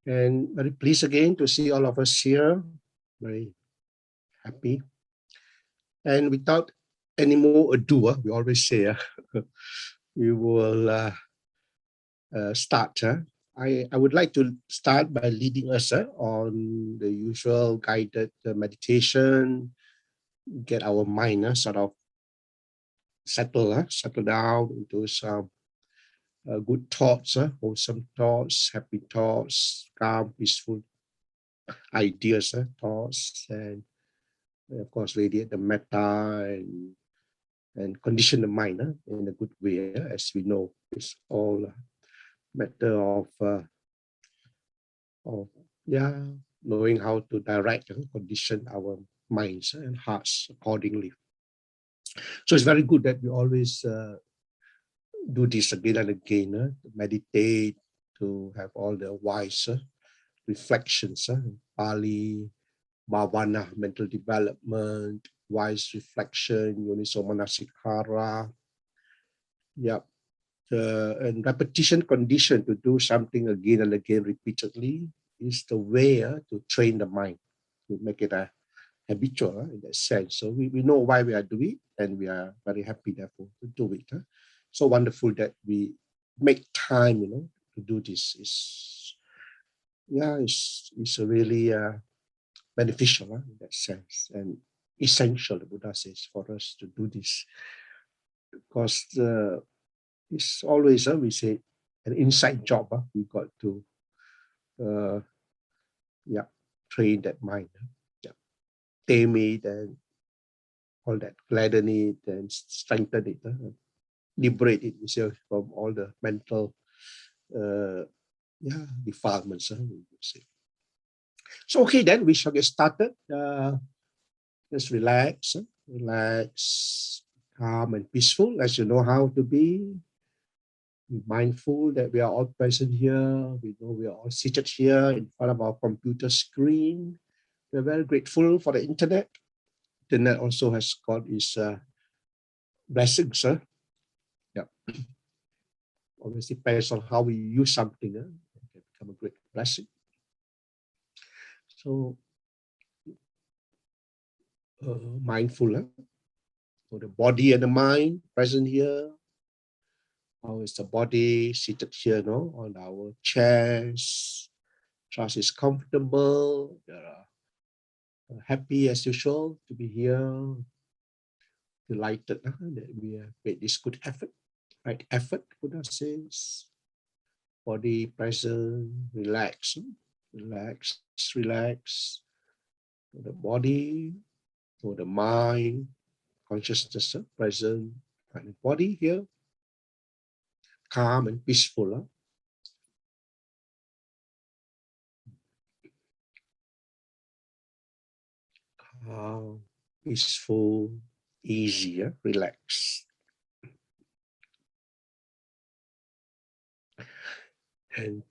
And very pleased again to see all of us here. Very happy. And without any more ado, we always say we will start. I would like to start by leading us on the usual guided meditation, get our mind sort of settle down into some good thoughts, wholesome thoughts, happy thoughts, calm, peaceful ideas, thoughts, and of course radiate the metta and condition the mind in a good way. As we know, it's all a matter of knowing how to direct and condition our minds and hearts accordingly. So it's very good that we always do this again and again, to meditate, to have all the wise reflections, Pali, Bhavana, mental development, wise reflection, Yoniso Manasikara. Yep. And repetition condition to do something again and again repeatedly is the way to train the mind, to make it a habitual in that sense. So we know why we are doing it, and we are very happy therefore to do it. So wonderful that we make time, to do this. It's really beneficial in that sense, and essential, the Buddha says, for us to do this, because it's always, we say, an inside job. We got to train that mind, tame it, and all that, gladden it and strengthen it, liberate it from all the mental defilements, we would say. So okay, then we shall get started. Just relax, calm and peaceful, as you know how to be. Be mindful that we are all present here. We know we are all seated here in front of our computer screen. We're very grateful for the internet. Internet also has got its blessings. Always depends on how we use something. It can become a great blessing. So mindful for the body and the mind present here. How is the body seated here, on our chairs? Trust is comfortable. They are happy as usual to be here. Delighted that we have made this good effort. Right effort, Buddha says. Body present, relax. For the body, for the mind, consciousness present, and the body here, calm and peaceful. Calm, peaceful, easy, relaxed. And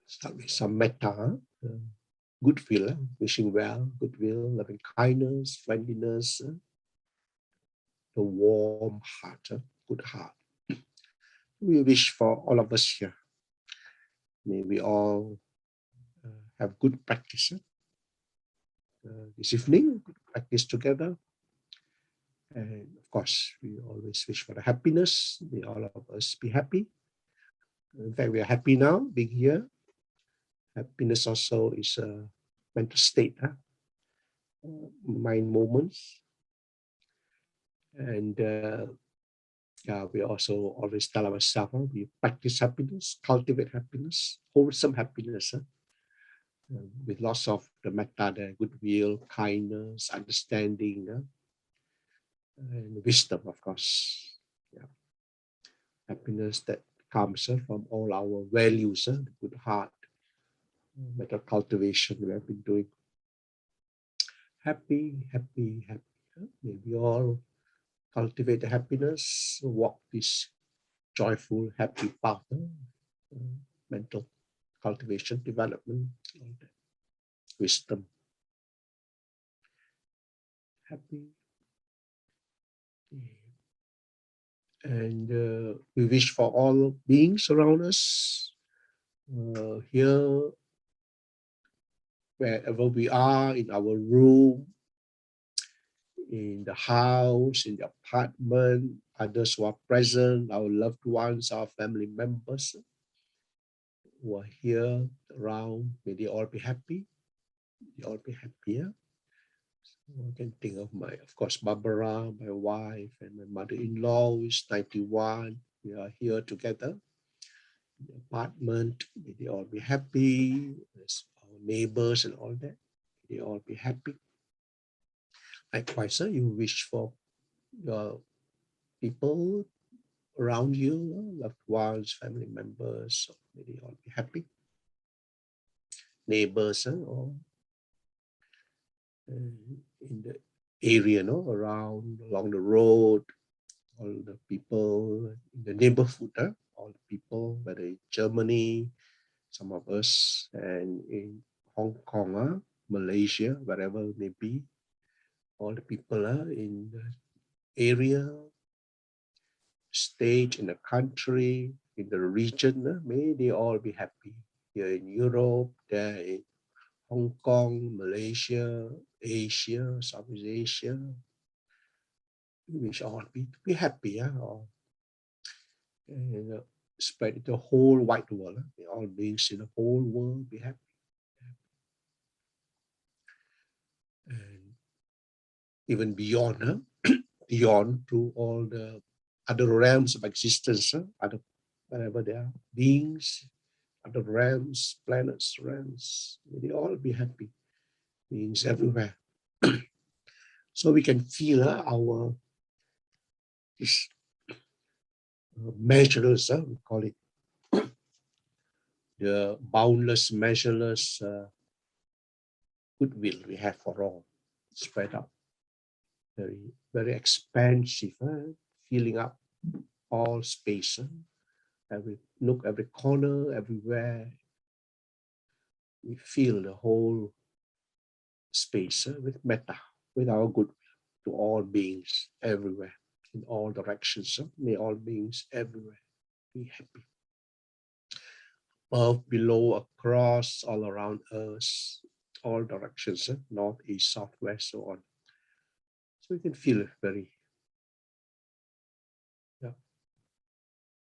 start with some metta, goodwill, wishing well, goodwill, loving kindness, friendliness, the warm heart, good heart. We wish for all of us here. May we all have good practice this evening, good practice together. And of course, we always wish for the happiness. May all of us be happy. In fact, we are happy now being here. Happiness also is a mental state, mind moments. And we also always tell ourselves, we practice happiness, cultivate happiness, wholesome happiness, with lots of the metta, the goodwill, kindness, understanding, and wisdom, of course. Happiness that comes from all our values, the good heart, metta cultivation we have been doing. Happy. May we all cultivate the happiness, walk this joyful, happy path, mental cultivation, development, wisdom. Happy. And we wish for all beings around us Here, wherever we are, in our room, in the house, in the apartment, others who are present, our loved ones, our family members who are here around, may they all be happy. They all be happier. I can think of of course, Barbara, my wife, and my mother-in-law, who is 91. We are here together in the apartment. May they all be happy. There's our neighbors and all that. May they all be happy. Likewise, you wish for your people around you, loved ones, family members, may they all be happy. Neighbors, or in the area, around, along the road, all the people in the neighborhood, all the people, whether in Germany, some of us, and in Hong Kong, Malaysia, wherever it may be, all the people in the area, state, in the country, in the region, may they all be happy. Here in Europe, there in Hong Kong, Malaysia, Asia, Southeast Asia, we should all be happy, and spread it the whole wide world. All beings in the whole world be happy. And even beyond, beyond to all the other realms of existence, other wherever there are beings, other realms, planets, realms, may they all be happy. Beings everywhere. So we can feel our this measureless, we call it the boundless, measureless goodwill we have for all, spread out, very, very expansive, filling up all space, every nook, every corner, everywhere. We fill the whole space with metta, with our goodwill to all beings everywhere, in all directions. May all beings everywhere be happy. Above, below, across, all around us, all directions, north, east, south, west, so on. So you can feel it very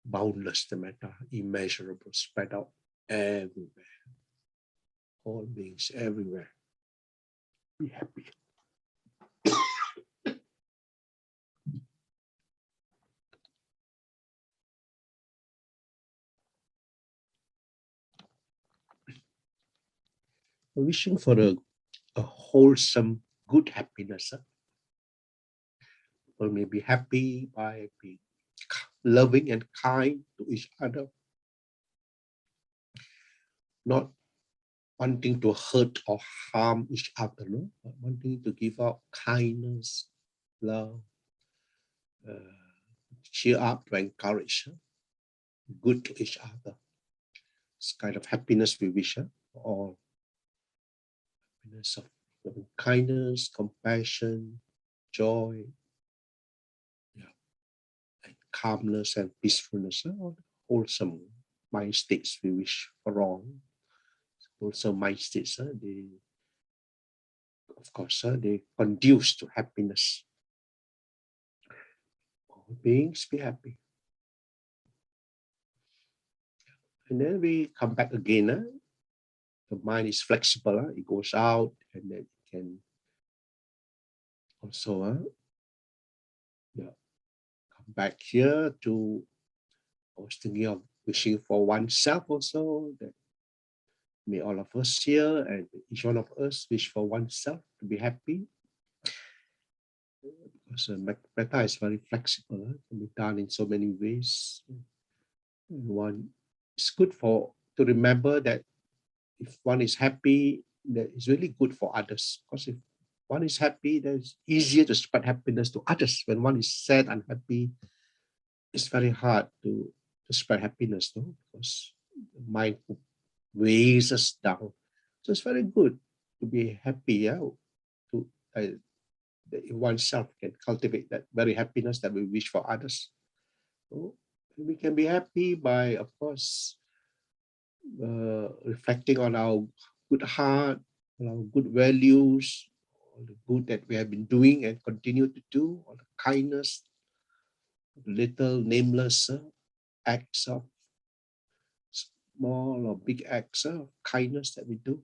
boundless, the metta, immeasurable, spread out everywhere. All beings everywhere. Be happy. Wishing for a wholesome, good happiness. People may be happy by being loving and kind to each other, not wanting to hurt or harm each other, but wanting to give out kindness, love, cheer up, to encourage, good to each other. This kind of happiness we wish for all. Happiness of loving kindness, compassion, joy, and calmness and peacefulness, all wholesome mind states we wish for all. Also mind states, they, of course, they conduce to happiness. All beings be happy. And then we come back again. The mind is flexible. It goes out and then it can also come back here to, I was thinking of wishing for oneself also, that may all of us here and each one of us wish for oneself to be happy. Because metta is very flexible, can be done in so many ways. It's good to remember that if one is happy, that is really good for others. Because if one is happy, then it's easier to spread happiness to others. When one is sad, unhappy, it's very hard to spread happiness, because the mind weighs us down. So it's very good to be happy, that oneself can cultivate that very happiness that we wish for others. So we can be happy by, of course, reflecting on our good heart, our good values, all the good that we have been doing and continue to do, all the kindness, little nameless acts of small or big acts of kindness that we do.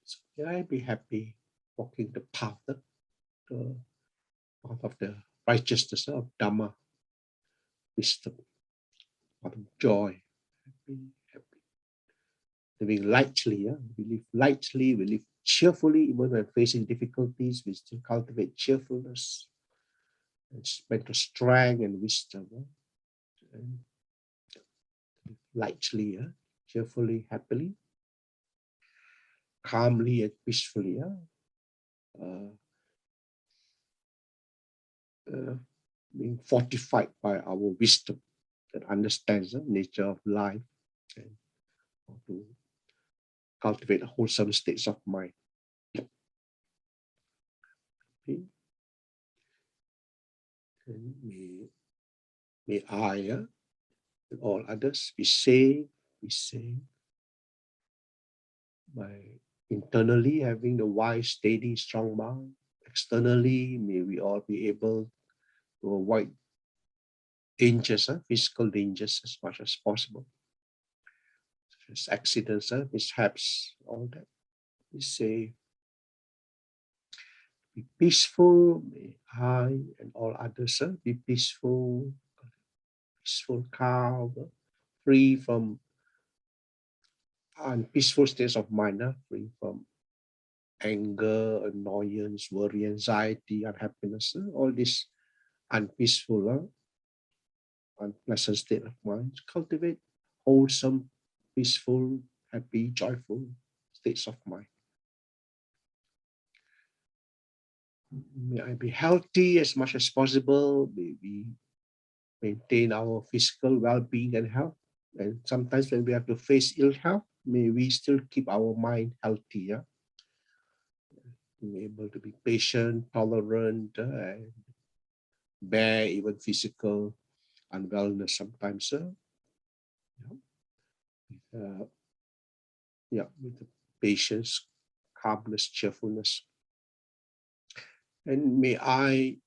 So can I be happy walking the path of the righteousness of Dhamma, wisdom, of joy, happy. Living lightly, we live lightly, we live cheerfully, even when facing difficulties, we still cultivate cheerfulness and mental strength and wisdom. And lightly, cheerfully, happily, calmly and peacefully, being fortified by our wisdom that understands the nature of life and to cultivate wholesome states of mind. Okay. And may I and all others be safe by internally having the wise, steady, strong mind. Externally, may we all be able to avoid dangers, physical dangers as much as possible, such as accidents, mishaps, all that. Be safe, be peaceful. May I and all others be peaceful, calm, free from unpeaceful states of mind, free from anger, annoyance, worry, anxiety, unhappiness, all this unpeaceful, unpleasant state of mind. Cultivate wholesome, peaceful, happy, joyful states of mind. May I be healthy as much as possible. May we maintain our physical well-being and health. And sometimes when we have to face ill health, may we still keep our mind healthy. Being able to be patient, tolerant, and bear even physical unwellness sometimes. With the patience, calmness, cheerfulness. And may I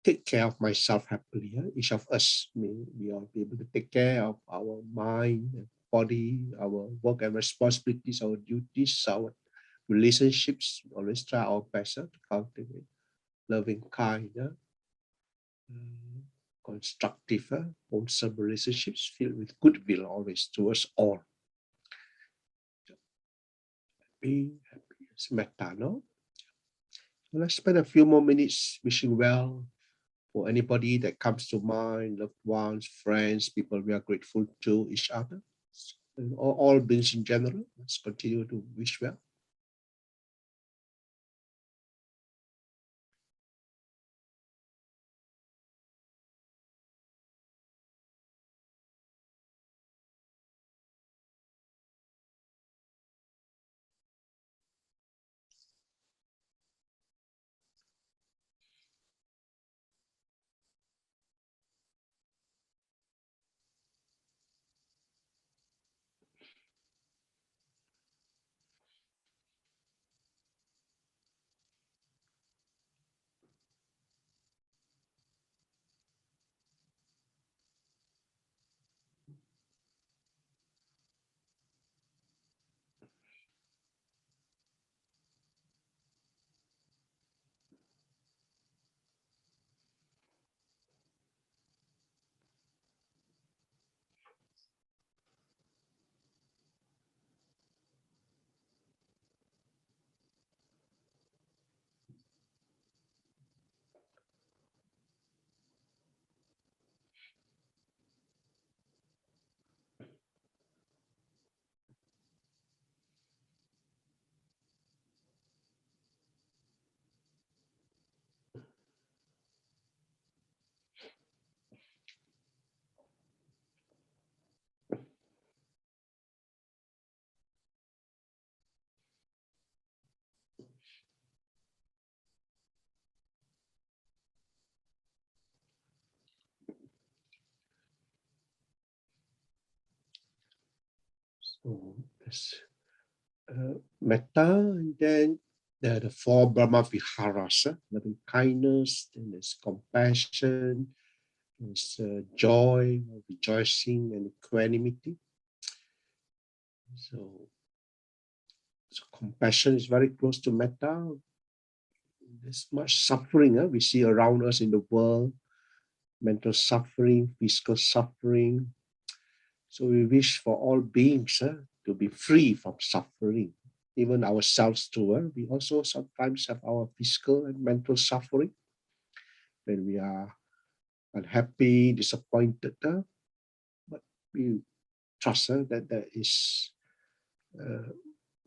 take care of myself happily. Each of us, may we all be able to take care of our mind and body, our work and responsibilities, our duties, our relationships. We always try our best to cultivate loving, kind, constructive, wholesome relationships filled with goodwill always towards all. Be happy. It's metta, no? Let's spend a few more minutes wishing well for anybody that comes to mind, loved ones, friends, people we are grateful to each other, and all beings in general. Let's continue to wish well. So there's metta, and then there are the four Brahma Viharas, loving kindness, then there's compassion, there's joy, rejoicing, and equanimity. So compassion is very close to metta. There's much suffering we see around us in the world, mental suffering, physical suffering. So we wish for all beings to be free from suffering, even ourselves too. We also sometimes have our physical and mental suffering when we are unhappy, disappointed. But we trust that that is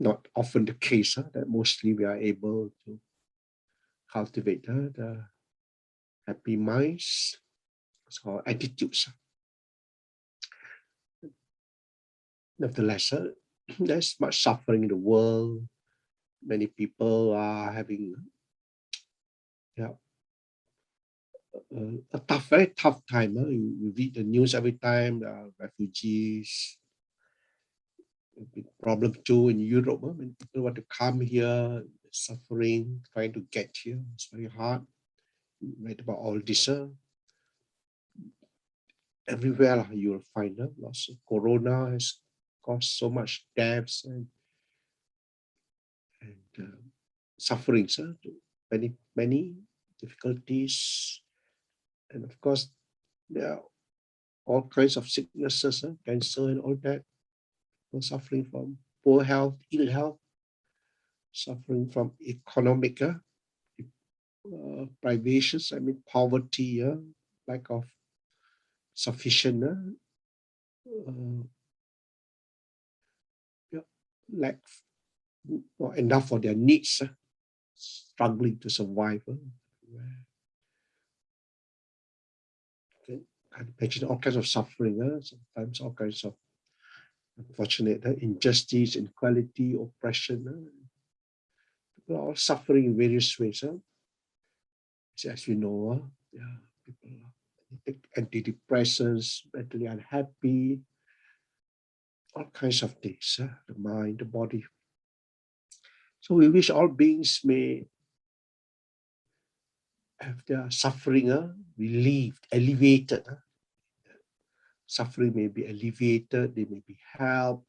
not often the case, that mostly we are able to cultivate the happy minds, so attitudes. Nevertheless, there's much suffering in the world. Many people are having a very tough time. You read the news every time, refugees, big problem too in Europe. When people want to come here, suffering, trying to get here, it's very hard. You read about all this. Everywhere you will find lots of corona has caused so much deaths and sufferings, many difficulties, and of course there are all kinds of sicknesses, cancer and all that. People suffering from poor health, ill health, suffering from economic privations. I mean poverty, lack of sufficient, lack not enough for their needs, struggling to survive. I imagine all kinds of suffering, sometimes all kinds of unfortunate injustice, inequality, oppression. People are all suffering in various ways. As you know, people take antidepressants, mentally unhappy, all kinds of things, the mind, the body. So we wish all beings may have their suffering relieved, alleviated. Suffering may be alleviated, they may be helped,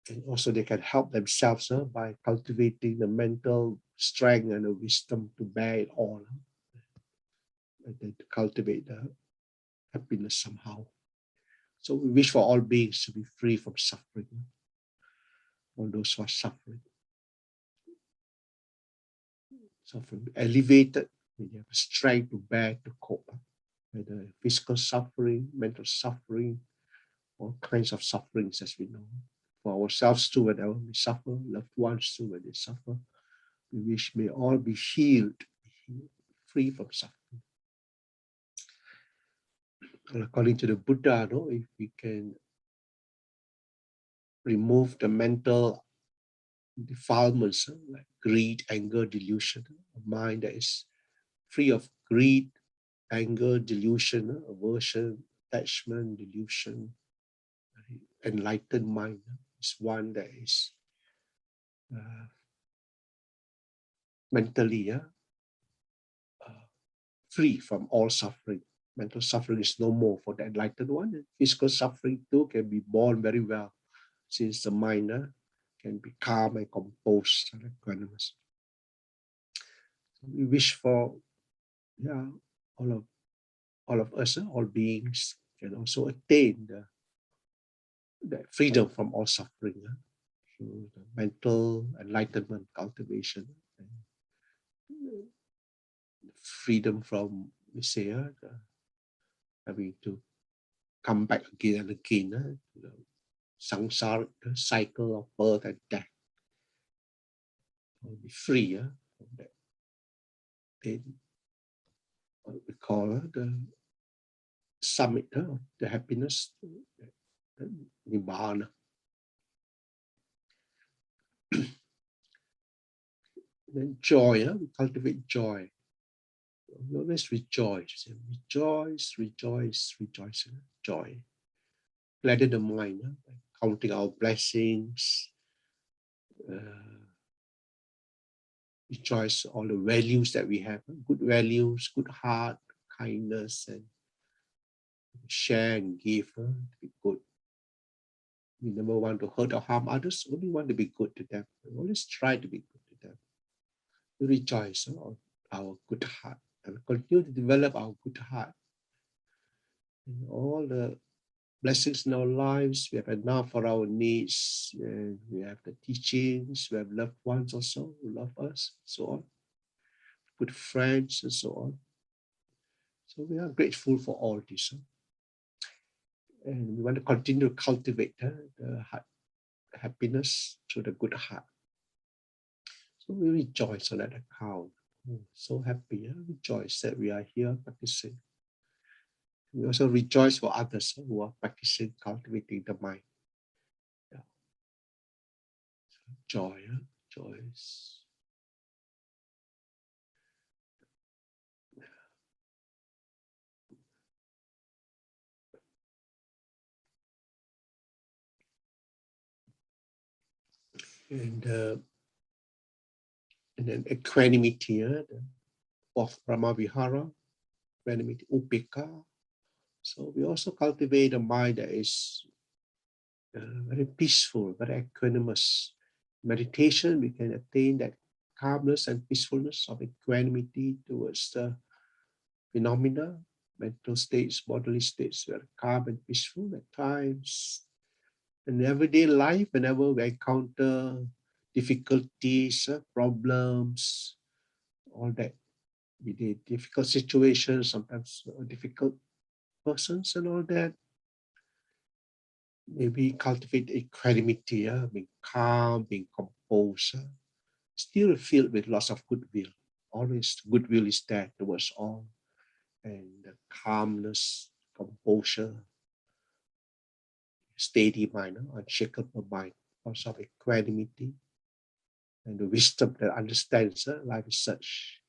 and also they can help themselves by cultivating the mental strength and the wisdom to bear it all, and then to cultivate the happiness somehow. So we wish for all beings to be free from suffering, all those who are suffering. Suffering elevated, when you have strength to bear, to cope, whether physical suffering, mental suffering, all kinds of sufferings, as we know. For ourselves too, whenever we suffer, loved ones too, when they suffer, we wish may all be healed, free from suffering. And according to the Buddha, if we can remove the mental defilements like greed, anger, delusion, a mind that is free of greed, anger, delusion, aversion, attachment, delusion, enlightened mind is one that is mentally free from all suffering. Mental suffering is no more for the enlightened one. And physical suffering too can be borne very well, since the mind can be calm and composed and equanimous. So we wish for all of us, all beings, can also attain the freedom from all suffering through the mental enlightenment cultivation, and freedom from, we say, having to come back again and again to the samsara, the cycle of birth and death. We'll be free from that. Then what we call the summit of the happiness, the nibbana. Then joy, we cultivate joy. We always rejoice. Rejoice, rejoice, rejoice. Joy. Gladden the mind by counting our blessings, rejoice all the values that we have, good values, good heart, kindness, and share and give, to be good. We never want to hurt or harm others, only want to be good to them. We always try to be good to them. We rejoice on our good heart and continue to develop our good heart. And all the blessings in our lives, we have enough for our needs, and we have the teachings, we have loved ones also who love us, and so on. Good friends, and so on. So we are grateful for all this. And we want to continue to cultivate the heart, happiness through the good heart. So we rejoice on that account. So happy, rejoice that we are here practicing. We also rejoice for others who are practicing, cultivating the mind. Yeah. So joy, joys. And then equanimity, the fourth Brahma Vihara, equanimity, upeka. So we also cultivate a mind that is very peaceful, very equanimous. Meditation, we can attain that calmness and peacefulness of equanimity towards the phenomena, mental states, bodily states. We are calm and peaceful at times. In everyday life, whenever we encounter difficulties, problems, all that, the difficult situations, sometimes difficult persons and all that, maybe cultivate equanimity, being calm, being composed, still filled with lots of goodwill. Always goodwill is there towards all, and the calmness, composure, steady mind, unshakable mind, also of equanimity, and the wisdom that understands life is such.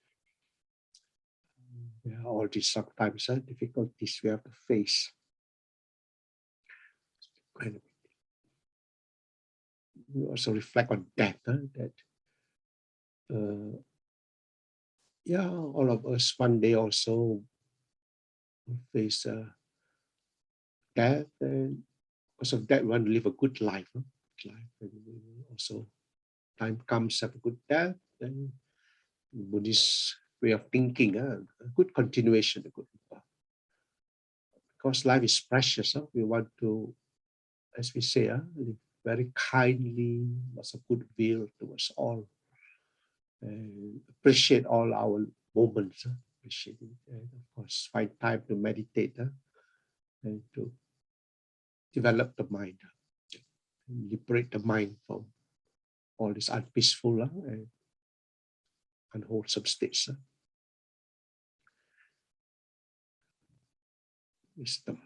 There are all these sometimes difficulties we have to face. Equanimity. We also reflect on death, that all of us one day also face death, and because of that we want to live a good life. And also time comes have a good death, and Buddhist way of thinking, a good continuation, a good path. Because life is precious, we want to, as we say, live very kindly, lots of goodwill towards all, and appreciate all our moments, appreciate it, and of course find time to meditate and to develop the mind, liberate the mind from all these unpeaceful and unwholesome states. Wisdom.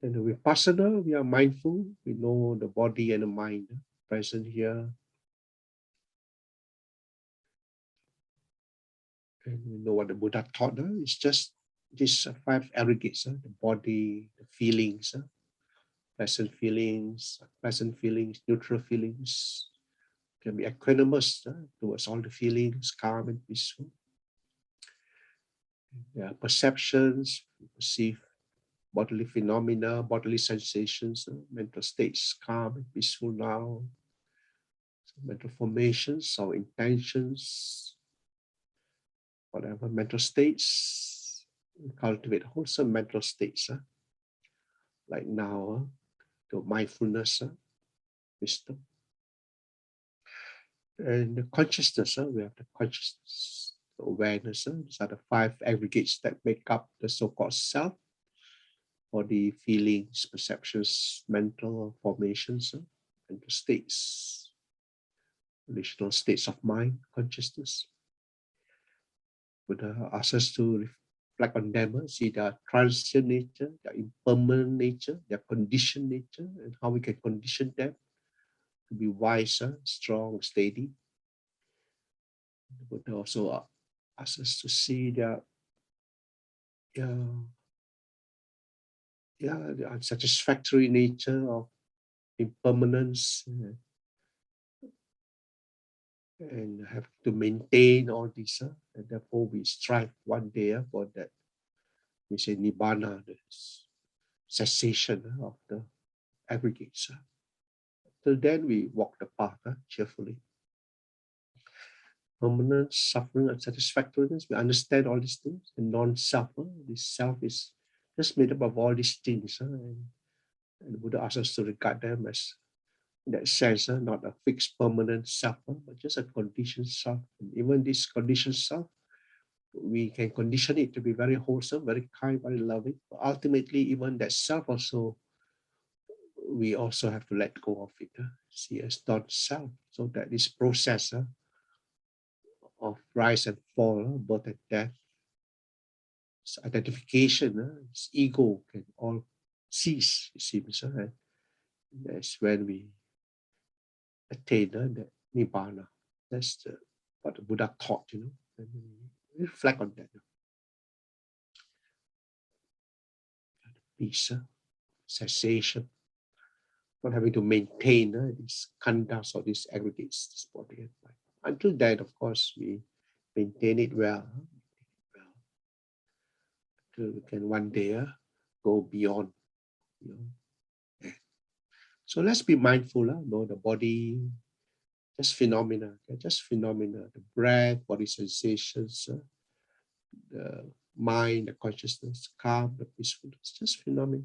And the vipassana, we are mindful, we know the body and the mind present here. And we know what the Buddha taught. It's just these 5 aggregates, the body, the feelings, pleasant feelings, neutral feelings. Can be equanimous towards all the feelings, calm and peaceful. There are perceptions, we perceive bodily phenomena, bodily sensations, mental states, calm and peaceful now. So mental formations, our intentions, whatever mental states, we cultivate wholesome mental states. Like now, the mindfulness, wisdom. And the consciousness, we have the consciousness, the awareness. These are the 5 aggregates that make up the so-called self. Body, feelings, perceptions, mental formations, mental states, relational states of mind, consciousness. Buddha asks us to reflect on them, see their transient nature, their impermanent nature, their conditioned nature, and how we can condition them to be wiser, strong, steady. The Buddha also asks us to see the unsatisfactory nature of impermanence, and have to maintain all this. And therefore, we strive one day for that. We say nibbana, the cessation of the aggregates. Till then, we walk the path cheerfully. Permanence, suffering, unsatisfactoriness, we understand all these things. And non-self, this self is just made up of all these things. And the Buddha asks us to regard them as, in that sense, not a fixed permanent self, but just a conditioned self. And even this conditioned self, we can condition it to be very wholesome, very kind, very loving. But ultimately, even that self also, we also have to let go of it. See as non-self. So that this process of rise and fall, birth and death, this identification, this ego can all cease, it seems. And that's when we attain the nibbana. That's what the Buddha taught, and we reflect on that. Peace, cessation, not having to maintain these khandhas or these aggregates, this body and mind. Until then, of course, we maintain it well. Until we can one day go beyond. So let's be mindful. Know the body, just phenomena, the breath, body sensations, the mind, the consciousness, calm, the peacefulness, just phenomena.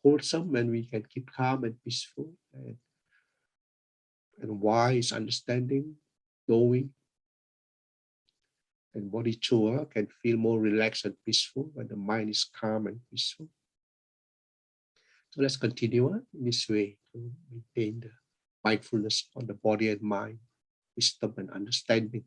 Wholesome when we can keep calm and peaceful, and wise, understanding, knowing, and bodhicitta can feel more relaxed and peaceful when the mind is calm and peaceful. So let's continue in this way to maintain the mindfulness on the body and mind, wisdom and understanding.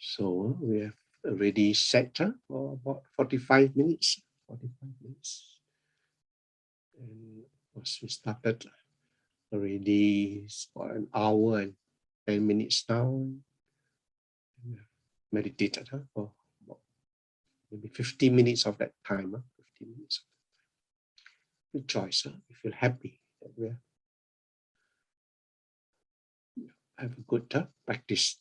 So we have already set for about 45 minutes. 45 minutes. And of course, we started already for an hour and 10 minutes now. Meditated for about maybe 15 minutes of that time. 15 minutes of that time. Rejoice. We feel happy that we have a good practice.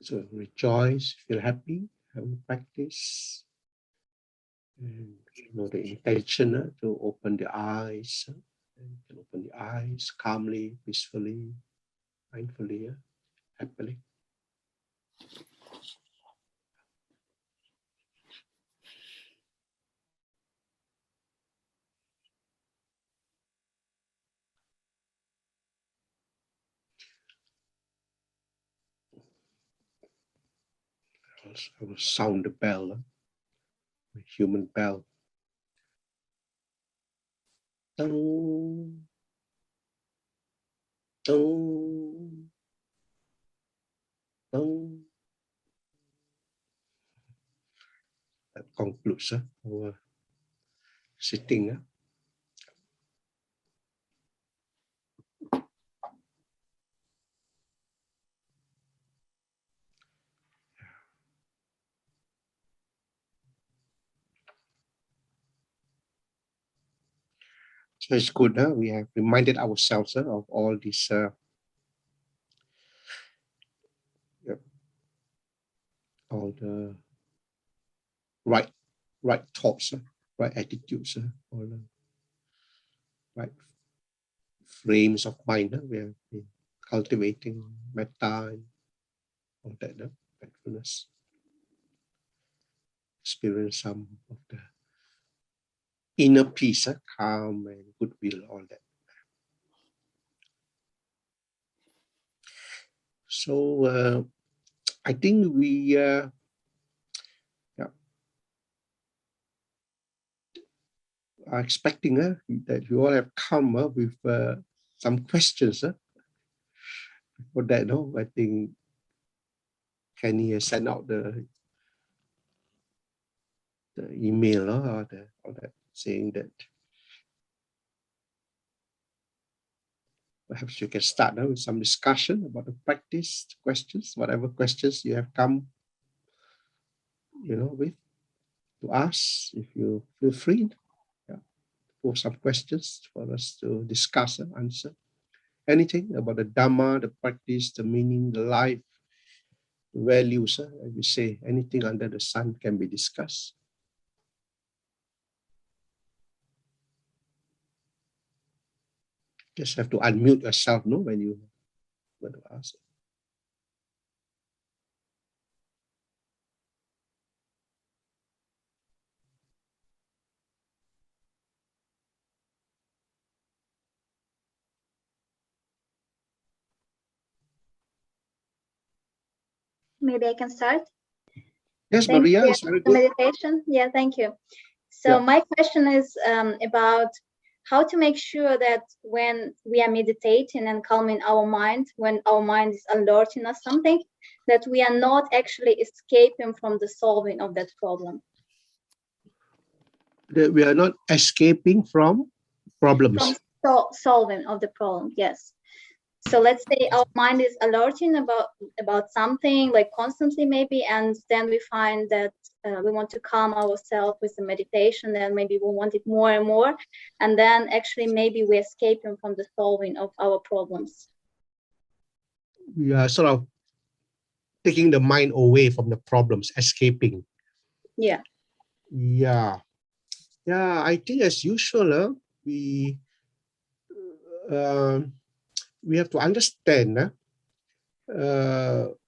So rejoice, feel happy, have a practice. And the intention to open the eyes. And you can open the eyes calmly, peacefully, mindfully, happily. I will sound the bell, the human bell. Dong, dong, dong. That concludes our sitting. So it's good. We have reminded ourselves of all these all the right thoughts, right attitudes, all the right frames of mind. We have been cultivating metta and all that, mindfulness. Experience some of the inner peace, calm and goodwill, all that. So I think we are expecting that you all have come with some questions. For that, I think Kenny has sent out the email or that saying that perhaps you can start with some discussion about the practice questions, whatever questions you have come, with to ask. If you feel free, for some questions for us to discuss and answer. Anything about the Dhamma, the practice, the meaning, the life, the values, as we say, anything under the sun can be discussed. Just have to unmute yourself, when you want to ask. Maybe I can start. Yes, Maria, it's very good. Meditation. Yeah, thank you. So my question is about how to make sure that when we are meditating and calming our mind, when our mind is alerting us something, that we are not actually escaping from the solving of that problem. That we are not escaping from problems. From solving of the problem, yes. So let's say our mind is alerting about something like constantly maybe, and then we find that we want to calm ourselves with the meditation, and maybe we want it more and more, and then actually maybe we're escaping from the solving of our problems. We are sort of taking the mind away from the problems, escaping. Yeah. Yeah. I think as usual, we have to understand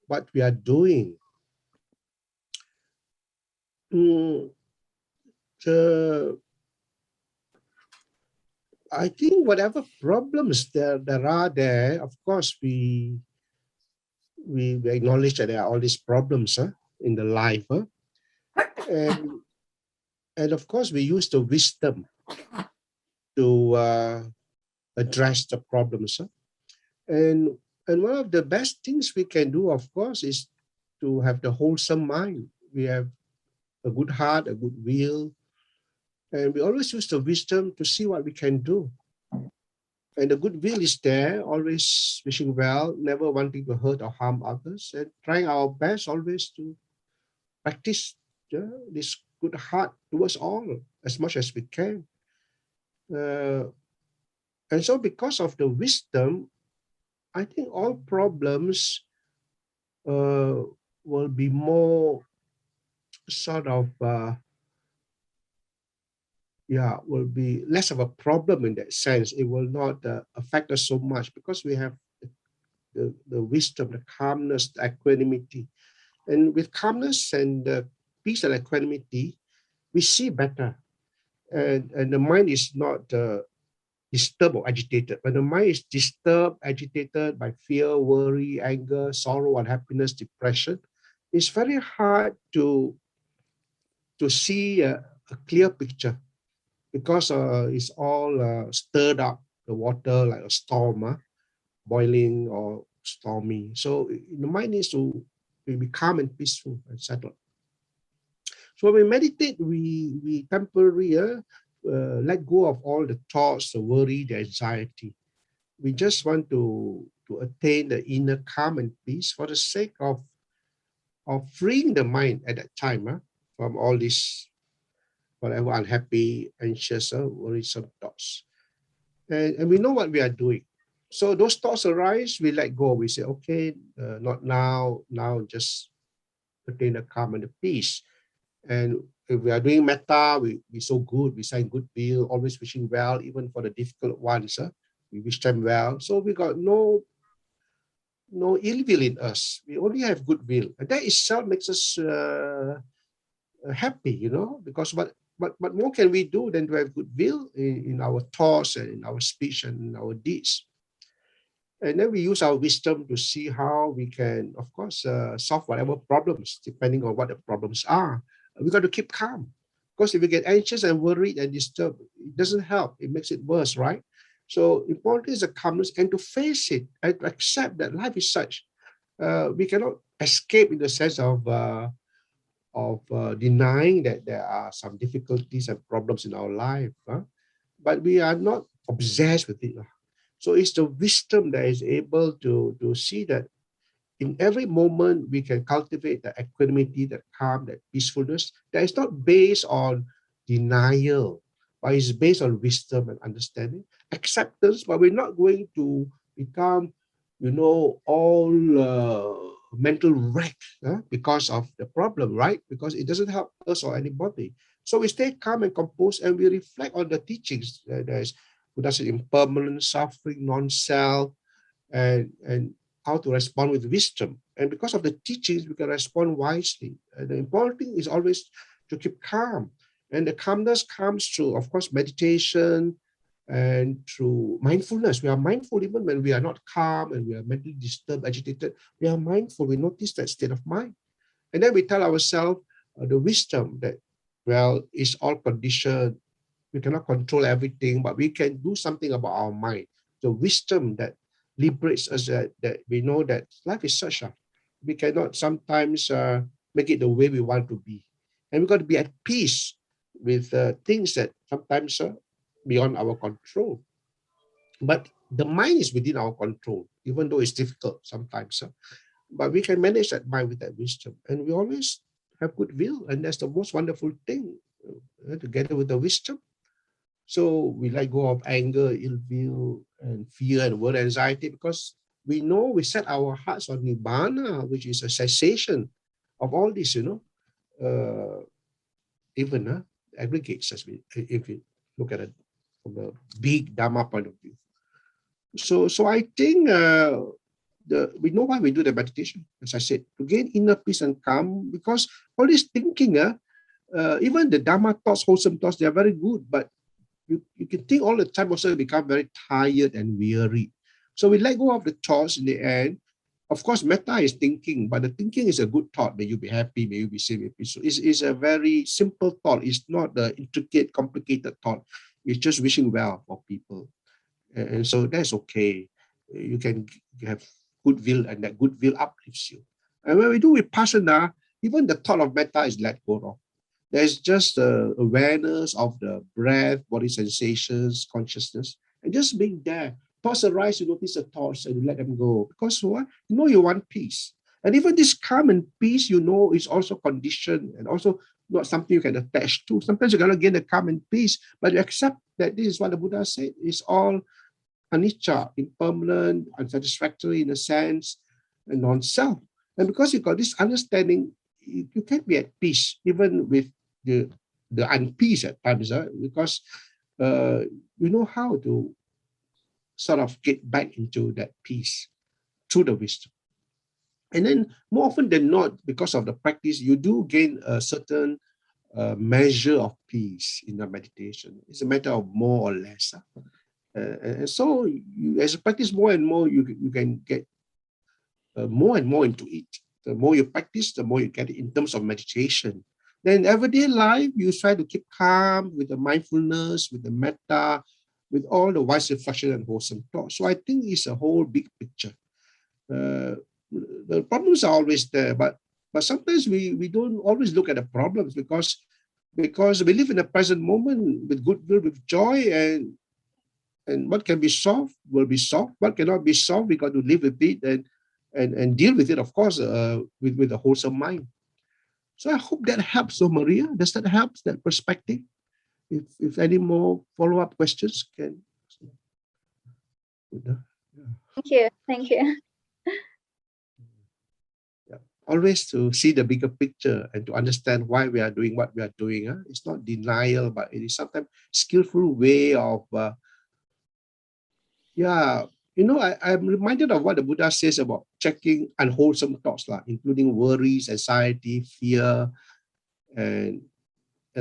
what we are doing. I think whatever problems there are there, of course, we acknowledge that there are all these problems in the life. And of course, we use the wisdom to address the problems. And one of the best things we can do, of course, is to have the wholesome mind. We have a good heart, a good will, and we always use the wisdom to see what we can do. And the good will is there, always wishing well, never wanting to hurt or harm others, and trying our best always to practice this good heart towards all as much as we can. And so because of the wisdom, I think all problems will be more sort of, will be less of a problem in that sense. It will not affect us so much because we have the wisdom, the calmness, the equanimity. And with calmness and peace and equanimity, we see better. And the mind is not disturbed or agitated. When the mind is disturbed, agitated by fear, worry, anger, sorrow, unhappiness, depression, it's very hard to see a clear picture because it's all stirred up, the water like a storm, boiling or stormy. So the mind needs to be calm and peaceful and settled. So when we meditate, we temporarily let go of all the thoughts, the worry, the anxiety. We just want to attain the inner calm and peace for the sake of freeing the mind at that time from all these whatever unhappy, anxious, worrisome thoughts. And we know what we are doing. So those thoughts arise, we let go. We say, okay, not now. Now just attain the calm and the peace. And if we are doing metta, we so good, we sign goodwill, always wishing well, even for the difficult ones, we wish them well. So we got no ill will in us. We only have goodwill. And that itself makes us happy, because what more can we do than to have goodwill in our thoughts and in our speech and in our deeds? And then we use our wisdom to see how we can, of course, solve whatever problems, depending on what the problems are. We got to keep calm, because if we get anxious and worried and disturbed, it doesn't help. It makes it worse, right? So important is the calmness and to face it and to accept that life is such. We cannot escape in the sense of denying that there are some difficulties and problems in our life, but we are not obsessed with it. So it's the wisdom that is able to see that in every moment we can cultivate the equanimity, that calm, that peacefulness that is not based on denial, but is based on wisdom and understanding, acceptance. But we're not going to become, all mental wreck because of the problem, right? Because it doesn't help us or anybody. So we stay calm and composed, and we reflect on the teachings. There's Buddha's impermanence, suffering, non-self, and how to respond with wisdom. And because of the teachings, we can respond wisely. And the important thing is always to keep calm. And the calmness comes through, of course, meditation and through mindfulness. We are mindful even when we are not calm and we are mentally disturbed, agitated. We are mindful. We notice that state of mind. And then we tell ourselves the wisdom that, it's all conditioned. We cannot control everything, but we can do something about our mind. The wisdom that liberates us, that we know that life is such. We cannot sometimes make it the way we want to be. And we've got to be at peace with things that sometimes are beyond our control. But the mind is within our control, even though it's difficult sometimes. But we can manage that mind with that wisdom. And we always have goodwill. And that's the most wonderful thing, together with the wisdom. So we let go of anger, ill will, and fear and worry, anxiety, because we know we set our hearts on nibbana, which is a cessation of all this, even aggregates us if we look at it from a big Dhamma point of view. So I think we know why we do the meditation, as I said, to gain inner peace and calm, because all this thinking, even the Dhamma thoughts, wholesome thoughts, they are very good, but you can think all the time, also become very tired and weary. So we let go of the thoughts in the end. Of course, metta is thinking, but the thinking is a good thought. May you be happy, may you be safe, may you be peaceful. It's a very simple thought. It's not the intricate, complicated thought. It's just wishing well for people. And so that's okay. You can have goodwill, and that goodwill uplifts you. And when we do vipassana, even the thought of metta is let go of. There's just awareness of the breath, body sensations, consciousness, and just being there. Thoughts arise, you notice the thoughts and you let them go. Because what? You want peace. And even this calm and peace, is also conditioned and also not something you can attach to. Sometimes you cannot gain the calm and peace, but you accept that this is what the Buddha said. It's all anicca, impermanent, unsatisfactory in a sense, and non-self. And because you got this understanding, you can be at peace, even with the unpeace at times, because you know how to sort of get back into that peace through the wisdom. And then more often than not, because of the practice, you do gain a certain measure of peace in the meditation. It's a matter of more or less. And so as you practice more and more, you can get more and more into it. The more you practice, the more you get it in terms of meditation. Then everyday life, you try to keep calm with the mindfulness, with the metta, with all the wise reflection and wholesome thoughts. So I think it's a whole big picture. The problems are always there, but sometimes we don't always look at the problems because we live in the present moment with goodwill, with joy, and what can be solved will be solved. What cannot be solved, we got to live with it and deal with it, of course, with a wholesome mind. So I hope that helps. So Maria, does that help, that perspective? If any more follow-up questions can. Thank you. Always to see the bigger picture and to understand why we are doing what we are doing. It's not denial, but it is sometimes skillful way of, I'm reminded of what the Buddha says about checking unwholesome thoughts, including worries, anxiety, fear, and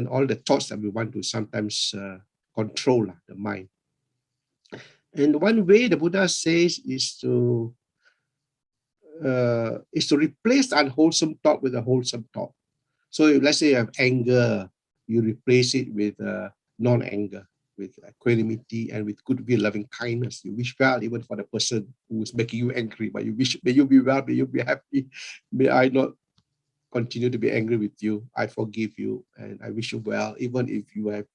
all the thoughts that we want to sometimes control the mind. And one way the Buddha says is to replace the unwholesome thought with a wholesome thought. So if, let's say you have anger, you replace it with non-anger, with equanimity and with goodwill, loving kindness. You wish well even for the person who is making you angry, but you wish, may you be well, may you be happy, may I not continue to be angry with you. I forgive you and I wish you well, even if you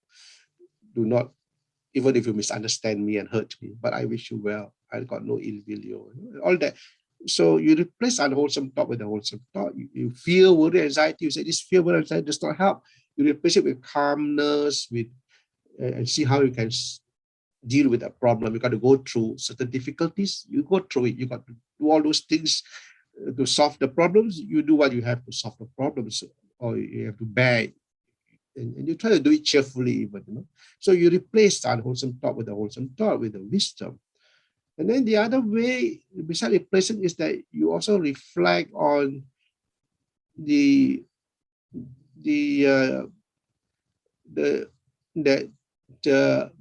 misunderstand me and hurt me, but I wish you well. I got no ill will, all that. So you replace unwholesome thought with a wholesome thought. You fear, worry, anxiety. You say this fear, worry, anxiety does not help. You replace it with calmness, and see how you can deal with a problem. You got to go through certain difficulties. You go through it. You got to do all those things to solve the problems. You do what you have to solve the problems, or you have to bear it. And you try to do it cheerfully, even. So you replace the unwholesome thought with a wholesome thought, with the wisdom. And then the other way, besides replacing, is that you also reflect on the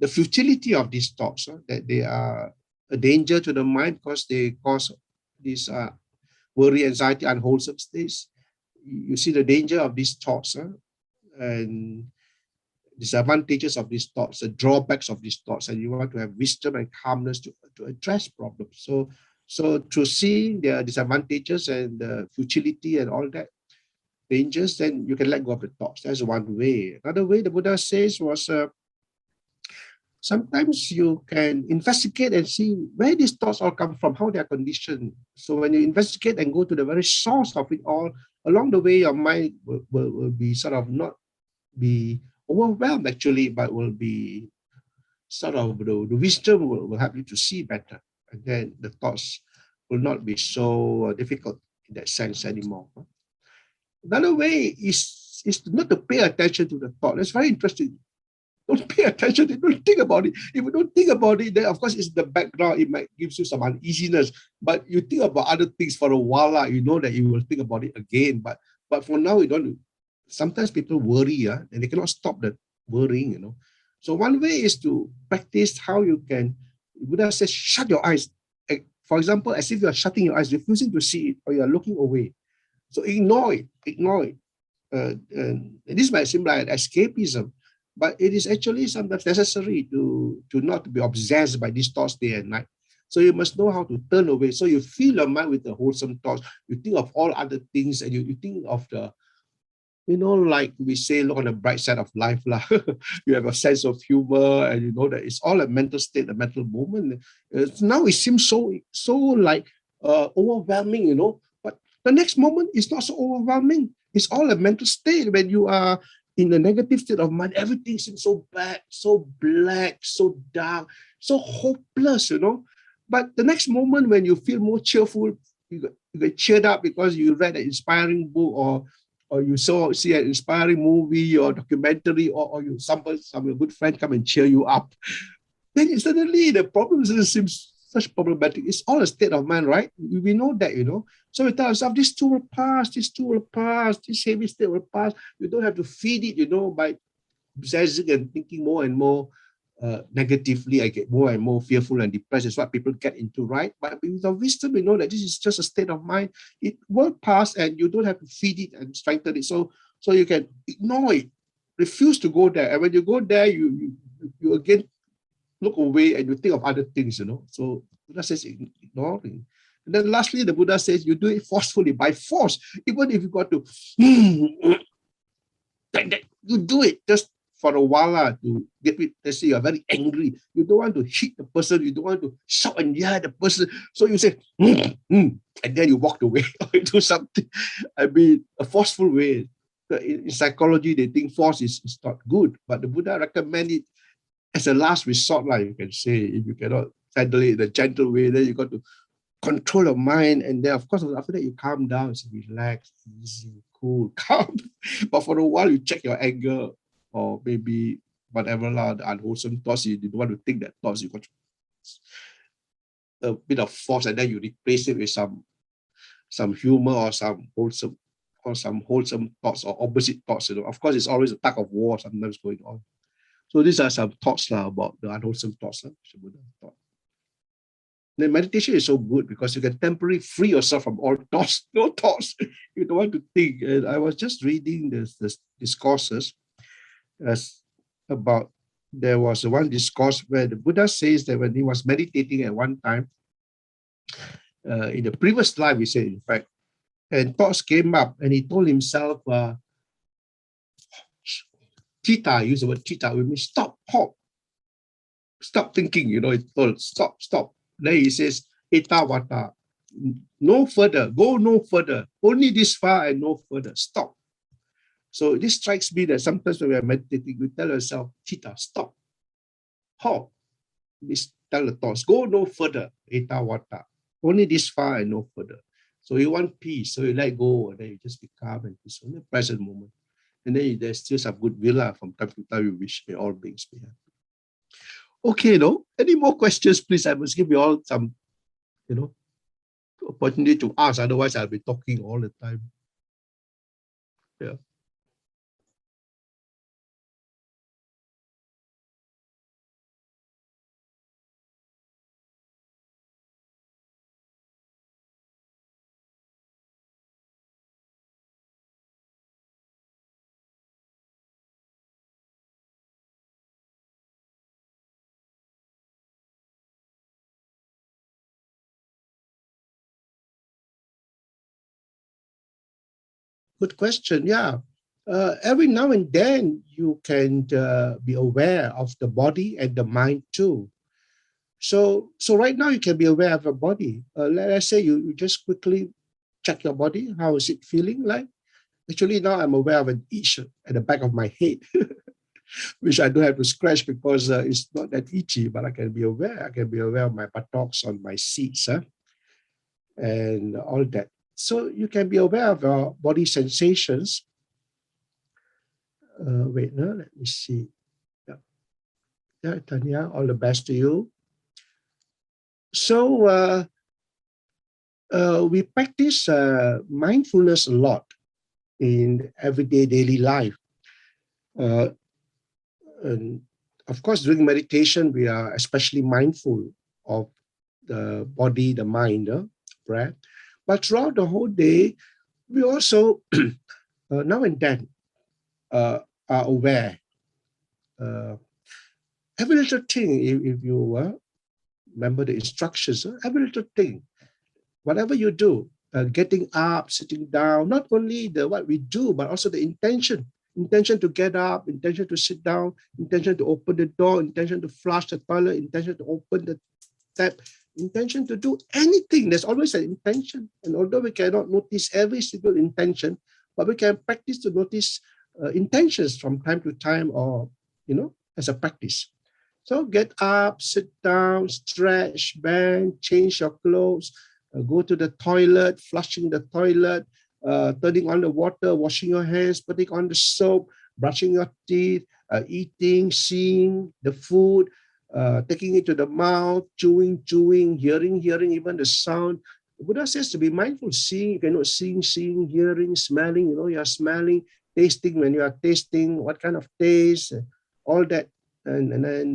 futility of these thoughts, that they are a danger to the mind because they cause these worry, anxiety, unwholesome states. You see the danger of these thoughts, and disadvantages of these thoughts, the drawbacks of these thoughts, and you want to have wisdom and calmness to address problems. So to see the disadvantages and the futility and all that dangers, then you can let go of the thoughts. That's one way. Another way the Buddha says was sometimes you can investigate and see where these thoughts all come from, how they are conditioned. So when you investigate and go to the very source of it all, along the way your mind will be sort of not be overwhelmed actually, but will be sort of the wisdom will help you to see better, and then the thoughts will not be so difficult in that sense anymore. Another way is not to pay attention to the thought. It's very interesting. Don't pay attention. Don't think about it. If you don't think about it, then of course it's the background. It might give you some uneasiness. But you think about other things for a while, you know that you will think about it again. But for now, you don't. Sometimes people worry, and they cannot stop that worrying, So one way is to practice how you can. Buddha says, shut your eyes. For example, as if you are shutting your eyes, refusing to see it, or you are looking away. So ignore it. And this might seem like escapism, but it is actually sometimes necessary to not be obsessed by these thoughts day and night. So you must know how to turn away. So you fill your mind with the wholesome thoughts. You think of all other things, and you think of the, like we say, look on the bright side of life. You have a sense of humor, and you know that it's all a mental state, a mental moment. Now it seems so like overwhelming, but the next moment is not so overwhelming. It's all a mental state. When you are in a negative state of mind, everything seems so bad, so black, so dark, so hopeless, But the next moment when you feel more cheerful, get cheered up because you read an inspiring book, or you see an inspiring movie or documentary, or some good friend come and cheer you up. Then suddenly the problem doesn't seem such problematic. It's all a state of mind, right? We know that, So we tell ourselves, this too will pass, this heavy state will pass. You don't have to feed it, by obsessing and thinking more and more negatively. I get more and more fearful and depressed. Is what people get into, right? But with the wisdom, we know that this is just a state of mind. It will pass, and you don't have to feed it and strengthen it. So you can ignore it, refuse to go there. And when you go there, you again look away and you think of other things, So Buddha says ignoring. And then lastly, the Buddha says you do it forcefully, by force. Even if you got to, you do it just for a while to get it. Let's say you're very angry. You don't want to hit the person. You don't want to shout and yell at the person. So you say, and then you walk away or do something. I mean, a forceful way. In psychology, they think force is not good, but the Buddha recommend it as a last resort, like you can say. If you cannot handle it in a gentle way, then you got to control your mind, and then of course after that you calm down, so relax, easy, cool, calm. But for a while you check your anger, or maybe whatever the unwholesome thoughts, you don't want to think that thoughts. You got a bit of force, and then you replace it with some humor or some wholesome thoughts or opposite thoughts. Of course, it's always a tug of war sometimes going on. So these are some thoughts about the unwholesome thoughts. The meditation is so good because you can temporarily free yourself from all thoughts. No thoughts. You don't want to think. And I was just reading this discourses about, there was one discourse where the Buddha says that when he was meditating at one time, in the previous life, he said, in fact, and thoughts came up, and he told himself, Chitta, use the word chitta, which means stop, halt, stop thinking, he told, stop. Then he says, etawata, no further, go no further, only this far and no further, stop. So this strikes me that sometimes when we are meditating, we tell ourselves, chitta, stop, halt, tell the thoughts, go no further, etawata, only this far and no further. So you want peace, so you let go, and then you just be calm and peaceful in the present moment. And then there's still some goodwill from time to time. We wish may all beings be happy. Okay, any more questions, please? I must give you all some, opportunity to ask. Otherwise, I'll be talking all the time. Yeah. Good question. Yeah. Every now and then you can be aware of the body and the mind too. So right now you can be aware of your body. Let's say you just quickly check your body. How is it feeling like? Actually, now I'm aware of an itch at the back of my head, which I don't have to scratch because it's not that itchy, but I can be aware. I can be aware of my buttocks on my seats, and all that. So you can be aware of your body sensations. Let me see. Yeah, Tanya, all the best to you. So we practice mindfulness a lot in everyday daily life. And of course, during meditation, we are especially mindful of the body, the mind, breath. But throughout the whole day, we also now and then are aware. Every little thing, if you remember the instructions, every little thing, whatever you do, getting up, sitting down, not only what we do, but also the intention to get up, intention to sit down, intention to open the door, intention to flush the toilet, intention to open the tap, intention to do anything. There's always an intention. And although we cannot notice every single intention, but we can practice to notice intentions from time to time, or, as a practice. So get up, sit down, stretch, bend, change your clothes, go to the toilet, flushing the toilet, turning on the water, washing your hands, putting on the soap, brushing your teeth, eating, seeing the food, taking it to the mouth, chewing, hearing, even the sound. The Buddha says to be mindful, seeing, you cannot seeing, hearing, smelling, you are smelling, tasting when you are tasting, what kind of taste, all that, and then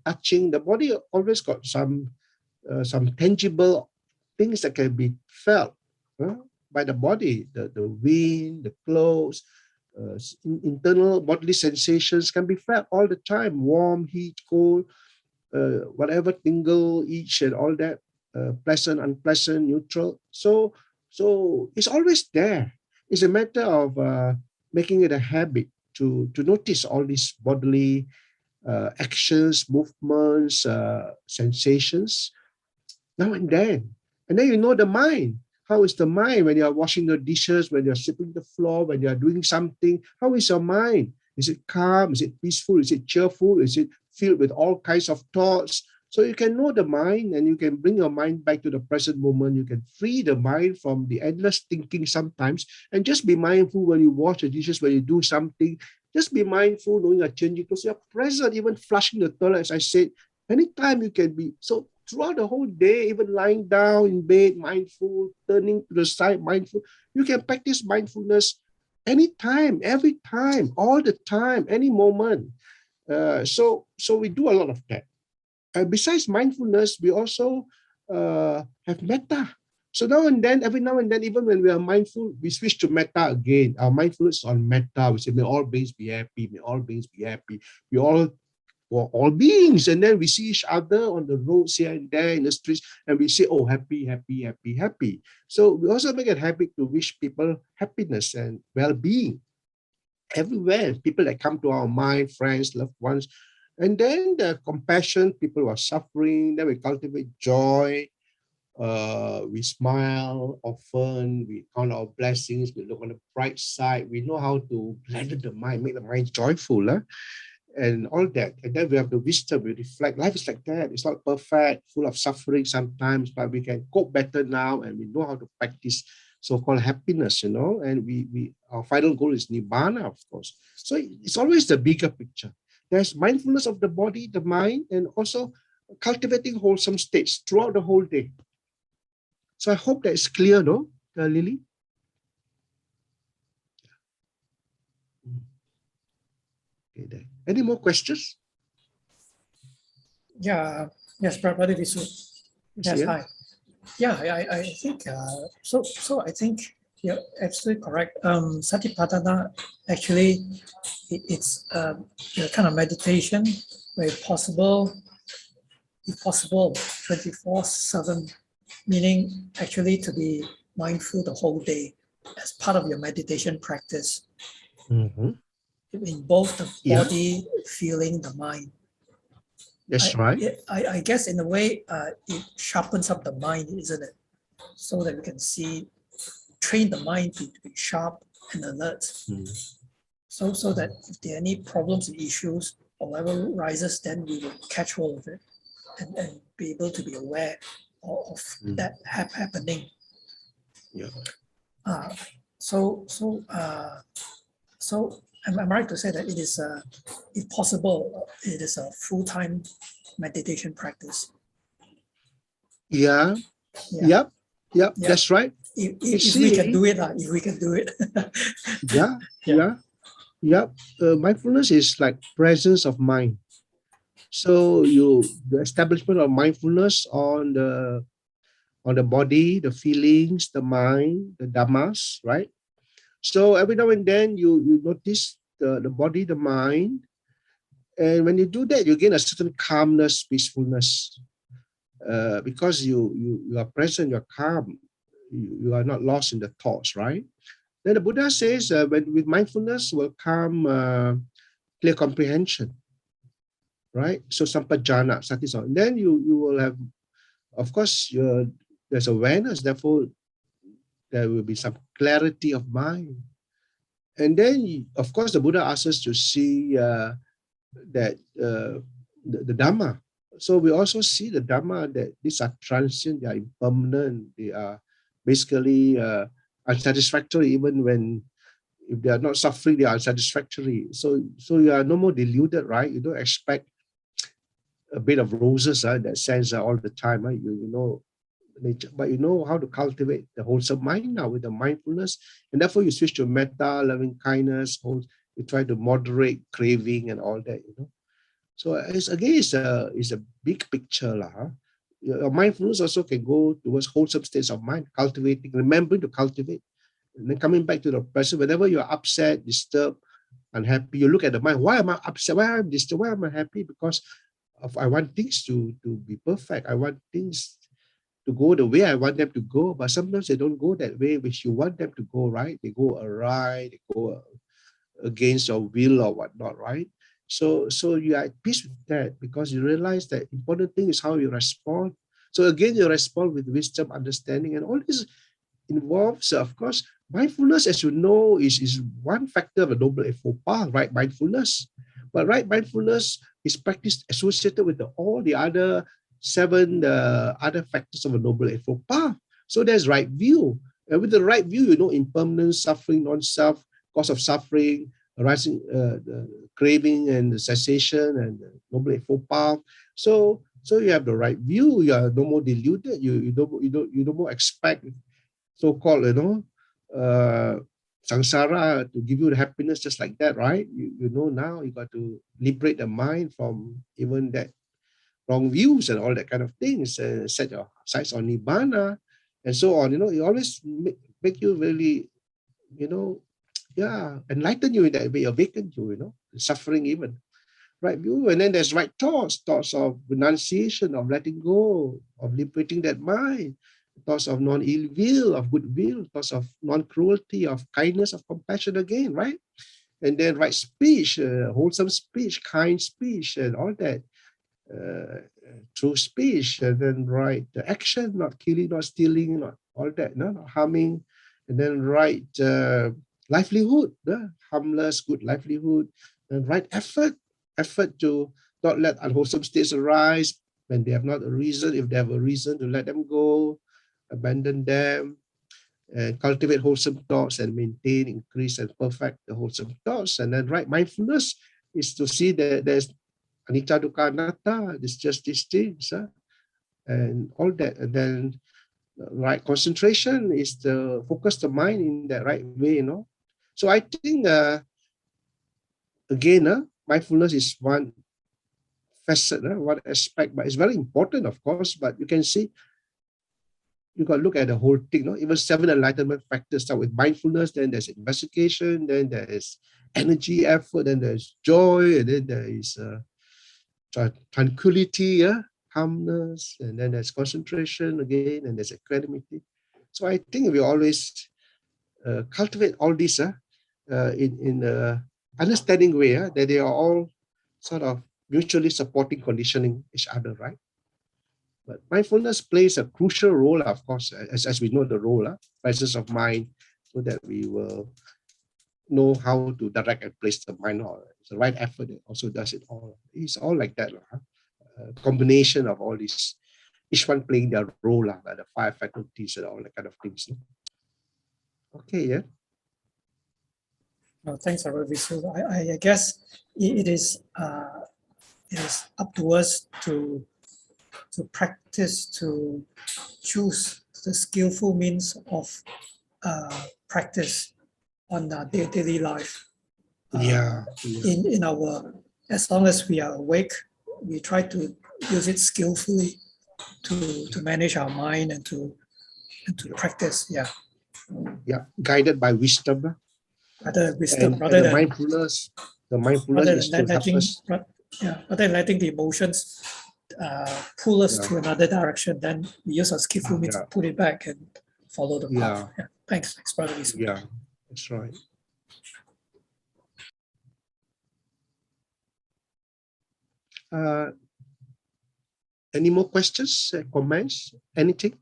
touching. The body always got some tangible things that can be felt by the body, the wind, the clothes, internal bodily sensations can be felt all the time, warm, heat, cold, whatever, tingle, itch, and all that, pleasant, unpleasant, neutral. So it's always there. It's a matter of making it a habit to notice all these bodily actions, movements, sensations, now and then. And then you know the mind. How is the mind when you are washing the dishes, when you are sweeping the floor, when you are doing something? How is your mind? Is it calm? Is it peaceful? Is it cheerful? Is it filled with all kinds of thoughts? So you can know the mind, and you can bring your mind back to the present moment. You can free the mind from the endless thinking sometimes, and just be mindful when you wash the dishes, when you do something. Just be mindful, knowing you're changing clothes. You're present, even flushing the toilet, as I said. Anytime you can be. So throughout the whole day, even lying down in bed, mindful, turning to the side, mindful. You can practice mindfulness anytime, every time, all the time, any moment. So we do a lot of that. Besides mindfulness, we also have metta. So now and then, every now and then, even when we are mindful, we switch to metta again. Our mindfulness is on metta. We say, may all beings be happy. May all beings be happy. We all beings. And then we see each other on the roads here and there, in the streets, and we say, oh, happy, happy, happy, happy. So we also make it a habit to wish people happiness and well-being everywhere. People that come to our mind, friends, loved ones. And then the compassion, people who are suffering, then we cultivate joy. We smile often, we count our blessings, we look on the bright side, we know how to gladden the mind, make the mind joyful, and all that. And then we have the wisdom, we reflect. Life is like that. It's not perfect, full of suffering sometimes, but we can cope better now, and we know how to practice so-called happiness, and our final goal is nibbana, of course. So it's always the bigger picture. There's mindfulness of the body, the mind, and also cultivating wholesome states throughout the whole day. So I hope that is clear, no, Lily? Okay, then. Any more questions? Yeah, yes, Brother Visu. Yes, yeah. Hi. Yeah, I think so. I think you're absolutely correct. Satipatthana actually it's a kind of meditation where if possible 24/7, meaning actually to be mindful the whole day as part of your meditation practice. Mm-hmm. In both the body, feeling, the mind. That's right. I guess in a way it sharpens up the mind, isn't it? So that we can train the mind to be sharp and alert. So that if there are any problems and issues or whatever rises, then we will catch hold of it and be able to be aware of that happening. Yeah. So am I right to say that it is, if possible, it is a full-time meditation practice? Yeah. Yep. That's right. If we can do it, if we can do it. Yeah. Mindfulness is like presence of mind. So the establishment of mindfulness on the body, the feelings, the mind, the dhammas, right? So every now and then you notice the body, the mind, and when you do that, you gain a certain calmness, peacefulness, because you are present, you're calm, you are not lost in the thoughts, right? Then the Buddha says, with mindfulness will come clear comprehension, right? So sampajana, satisfaction. Then you will have, of course, there's awareness, therefore there will be some clarity of mind. And then, of course, the Buddha asks us to see that the Dhamma, So we also see the Dhamma that these are transient, they are impermanent, they are basically unsatisfactory, even when if they are not suffering, they are unsatisfactory. So you are no more deluded, right? You don't expect a bed of roses in that sense all the time. Right? You know nature, but you know how to cultivate the wholesome mind now with the mindfulness, and therefore you switch to metta, loving kindness. You try to moderate craving and all that. You know, so it's again it's a big picture lah. Huh? Your mindfulness also can go towards wholesome states of mind, cultivating, remembering to cultivate, and then coming back to the present. Whenever you're upset, disturbed, unhappy, you look at the mind. Why am I upset? Why am I disturbed? Why am I happy? Because I want things to be perfect. I want things to go the way I want them to go, but sometimes they don't go that way which you want them to go, right? They go awry, they go against your will or whatnot, right? So you are at peace with that because you realize that important thing is how you respond. So again, you respond with wisdom, understanding, and all this involves, of course, mindfulness, as you know, is one factor of a noble eightfold path, right? Mindfulness. But right mindfulness is practiced associated with all the other seven other factors of a noble eightfold path. So there's right view. And with the right view, you know, impermanence, suffering, non-self, cause of suffering, arising, the craving and the cessation and the noble eightfold path. So you have the right view. You are no more deluded. You don't more expect so-called, samsara to give you the happiness just like that, right? You know now you got to liberate the mind from even that wrong views and all that kind of things, set your sights on nibbana and so on. You know, it always make you really, enlighten you in that way, awaken you, suffering even. Right view, and then there's right thoughts of renunciation, of letting go, of liberating that mind, thoughts of non-ill will, of goodwill, thoughts of non-cruelty, of kindness, of compassion again, right? And then right speech, wholesome speech, kind speech, and all that, true speech, and then right action, not killing, not stealing, not all that, not harming, and then right livelihood, harmless, good livelihood, and right effort to not let unwholesome states arise when they have not a reason. If they have a reason, to let them go, abandon them, and cultivate wholesome thoughts and maintain, increase, and perfect the wholesome thoughts. And then right mindfulness is to see that there's anicca, dukkha, anatta, it's just these things, and all that. And then right concentration is to focus the mind in the right way, So I think, again, mindfulness is one facet, one aspect, but it's very important, of course. But you can see, you got to look at the whole thing. Even 7 enlightenment factors start with mindfulness, then there's investigation, then there is energy, effort, then there's joy, and then there is tranquility, calmness, and then there's concentration again, and there's equanimity. So I think we always cultivate all this in an understanding way, that they are all sort of mutually supporting, conditioning each other, right? But mindfulness plays a crucial role, of course, as we know the role, presence of mind, so that we will know how to direct and place the mind. It's the right effort that also does it all. It's all like that, combination of all these, each one playing their role, like the 5 faculties and all that kind of things. Okay, yeah. No, thanks, Visu. I guess it is up to us to practice, to choose the skillful means of practice on our daily life. In our, as long as we are awake, we try to use it skillfully to manage our mind and to practice. Guided by wisdom. Rather than mindfulness. The mindfulness is to help us. Rather than letting the emotions pull us to another direction, then we use our skillful means to put it back and follow the path. Thanks, Brother Visu. Yeah, that's right. Any more questions, comments, anything?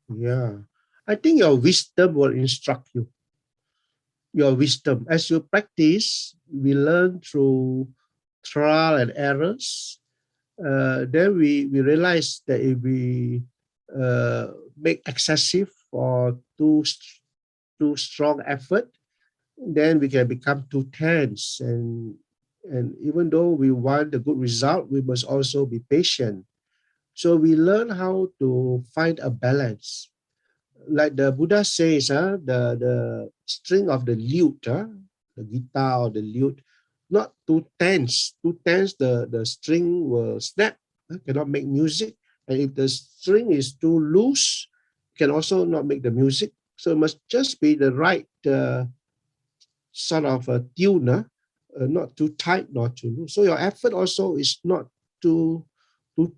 Yeah. I think your wisdom will instruct you. Your wisdom. As you practice, we learn through trial and errors. Then we realize that if we make excessive or too strong effort, then we can become too tense. And even though we want a good result, we must also be patient. So we learn how to find a balance. Like the Buddha says, the string of the lute, the guitar or the lute, not too tense. Too tense, the string will snap, cannot make music. And if the string is too loose, can also not make the music. So it must just be the right sort of a tune, not too tight, not too loose. So your effort also is not too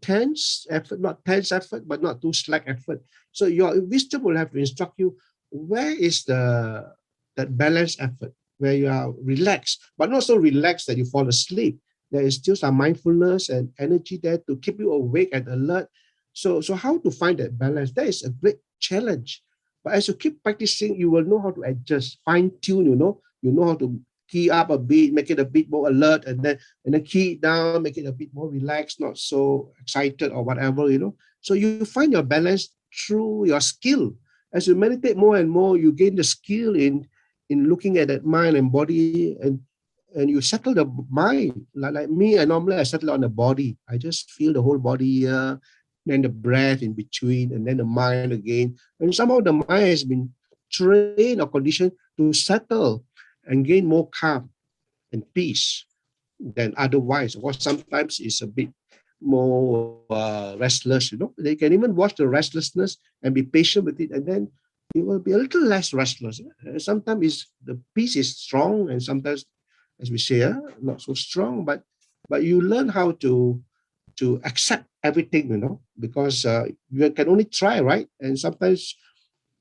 tense effort, not tense effort, but not too slack effort. So your wisdom will have to instruct you where is that balanced effort, where you are relaxed, but not so relaxed that you fall asleep. There is still some mindfulness and energy there to keep you awake and alert. So how to find that balance? That is a great challenge. But as you keep practicing, you will know how to adjust, fine tune. You know how to key up a bit, make it a bit more alert, and then key it down, make it a bit more relaxed, not so excited or whatever. So you find your balance through your skill. As you meditate more and more, you gain the skill in looking at that mind and body, and you settle the mind. Like me, normally I settle on the body. I just feel the whole body here, then the breath in between, and then the mind again. And somehow the mind has been trained or conditioned to settle and gain more calm and peace than otherwise. Or sometimes it's a bit more restless. They can even watch the restlessness and be patient with it, and then it will be a little less restless. Sometimes the peace is strong, and sometimes, as we say, not so strong. But you learn how to accept everything, because you can only try, right? And sometimes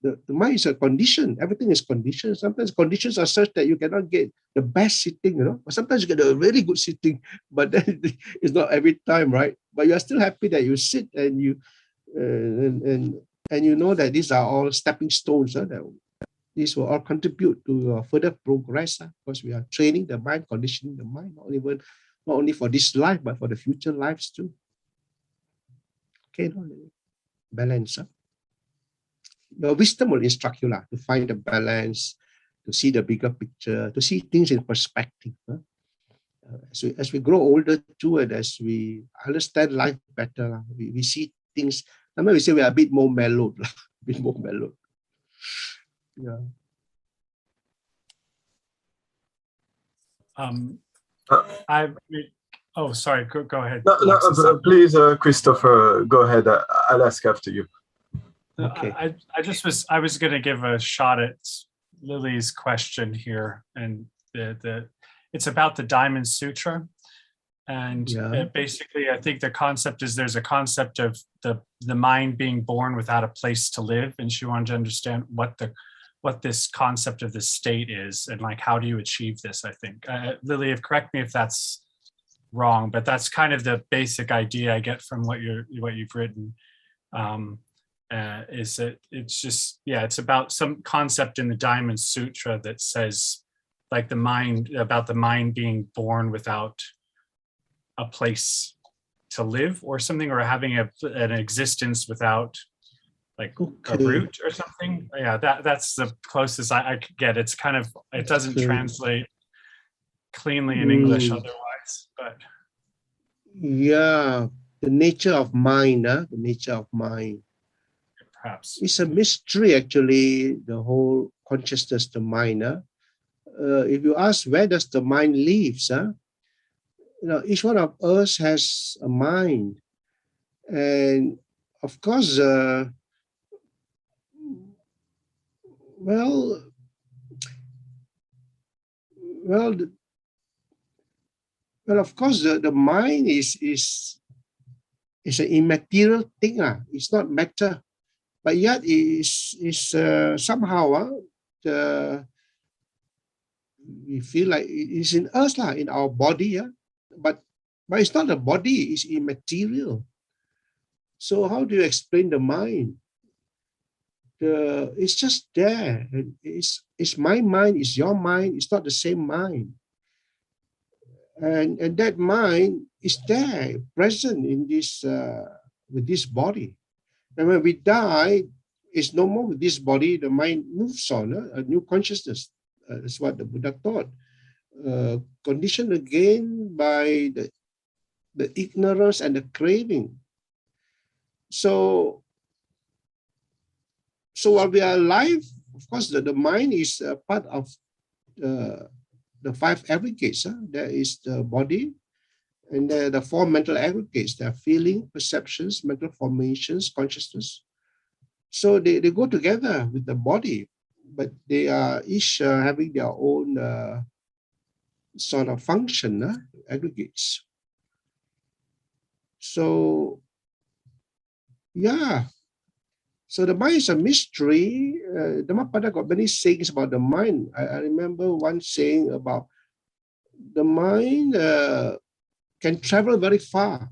the mind is a condition. Everything is conditioned. Sometimes conditions are such that you cannot get the best sitting, But sometimes you get a really good sitting, but then it's not every time, right? But you are still happy that you sit and you and you know that these are all stepping stones. That these will all contribute to your further progress, because we are training the mind, conditioning the mind, not only for this life, but for the future lives too. Okay, balance. Your wisdom will instruct you to find the balance, to see the bigger picture, to see things in perspective. As we grow older too, and as we understand life better, we see things. Sometimes we say we are a bit more mellowed, a bit more mellowed. Yeah. Sorry. Go ahead. No, please, Christopher, go ahead. I'll ask after you. Okay. I was going to give a shot at Lily's question here, and it's about the Diamond Sutra, and basically, I think the concept is there's a concept of the mind being born without a place to live, and she wanted to understand what this concept of the state is, and like how do you achieve this? I think Lily, correct me if that's wrong, but that's kind of the basic idea I get from what you've written. Is that it's just it's about some concept in the Diamond Sutra that says like the mind being born without a place to live or something, or having an existence without like a root or something. That's the closest I could get. It's kind of, it doesn't translate cleanly in English otherwise, but the nature of mind, the nature of mind. Perhaps. It's a mystery, actually, the whole consciousness, the mind. If you ask where does the mind live, each one of us has a mind. And of course, of course, the mind is an immaterial thing. It's not matter. But yet is somehow we feel like it's in us, in our body. But it's not the body, it's immaterial. So how do you explain the mind? it's just there. It's my mind, it's your mind, it's not the same mind. And that mind is there, present in this with this body. And when we die, it's no more with this body. The mind moves on, a new consciousness. That's what the Buddha taught. Conditioned again by the ignorance and the craving. So while we are alive, of course, the mind is part of the five aggregates. There is the body, and there are the four mental aggregates. There are feeling, perceptions, mental formations, consciousness. So they go together with the body, but they are each having their own sort of function, aggregates. So, yeah. So the mind is a mystery. Dhammapada got many sayings about the mind. I remember one saying about the mind can travel very far.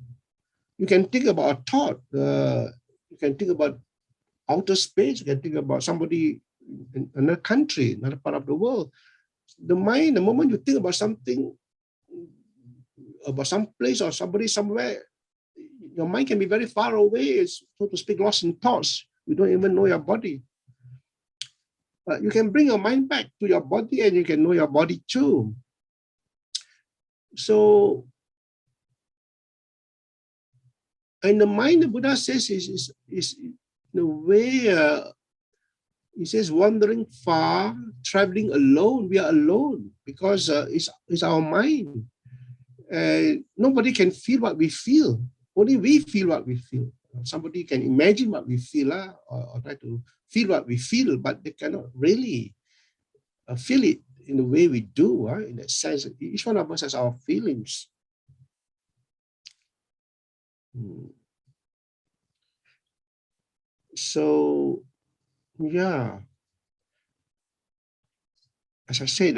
You can think about a thought. You can think about outer space. You can think about somebody in another country, another part of the world. The mind, the moment you think about something, about some place or somebody somewhere, your mind can be very far away, so to speak, lost in thoughts. You don't even know your body. But you can bring your mind back to your body and you can know your body too. So, and the mind, the Buddha says, is in a way, he says, wandering far, traveling alone. We are alone because it's our mind. Nobody can feel what we feel. Only we feel what we feel. Somebody can imagine what we feel or try to feel what we feel, but they cannot really feel it in the way we do. In that sense, each one of us has our feelings. So, yeah. As I said,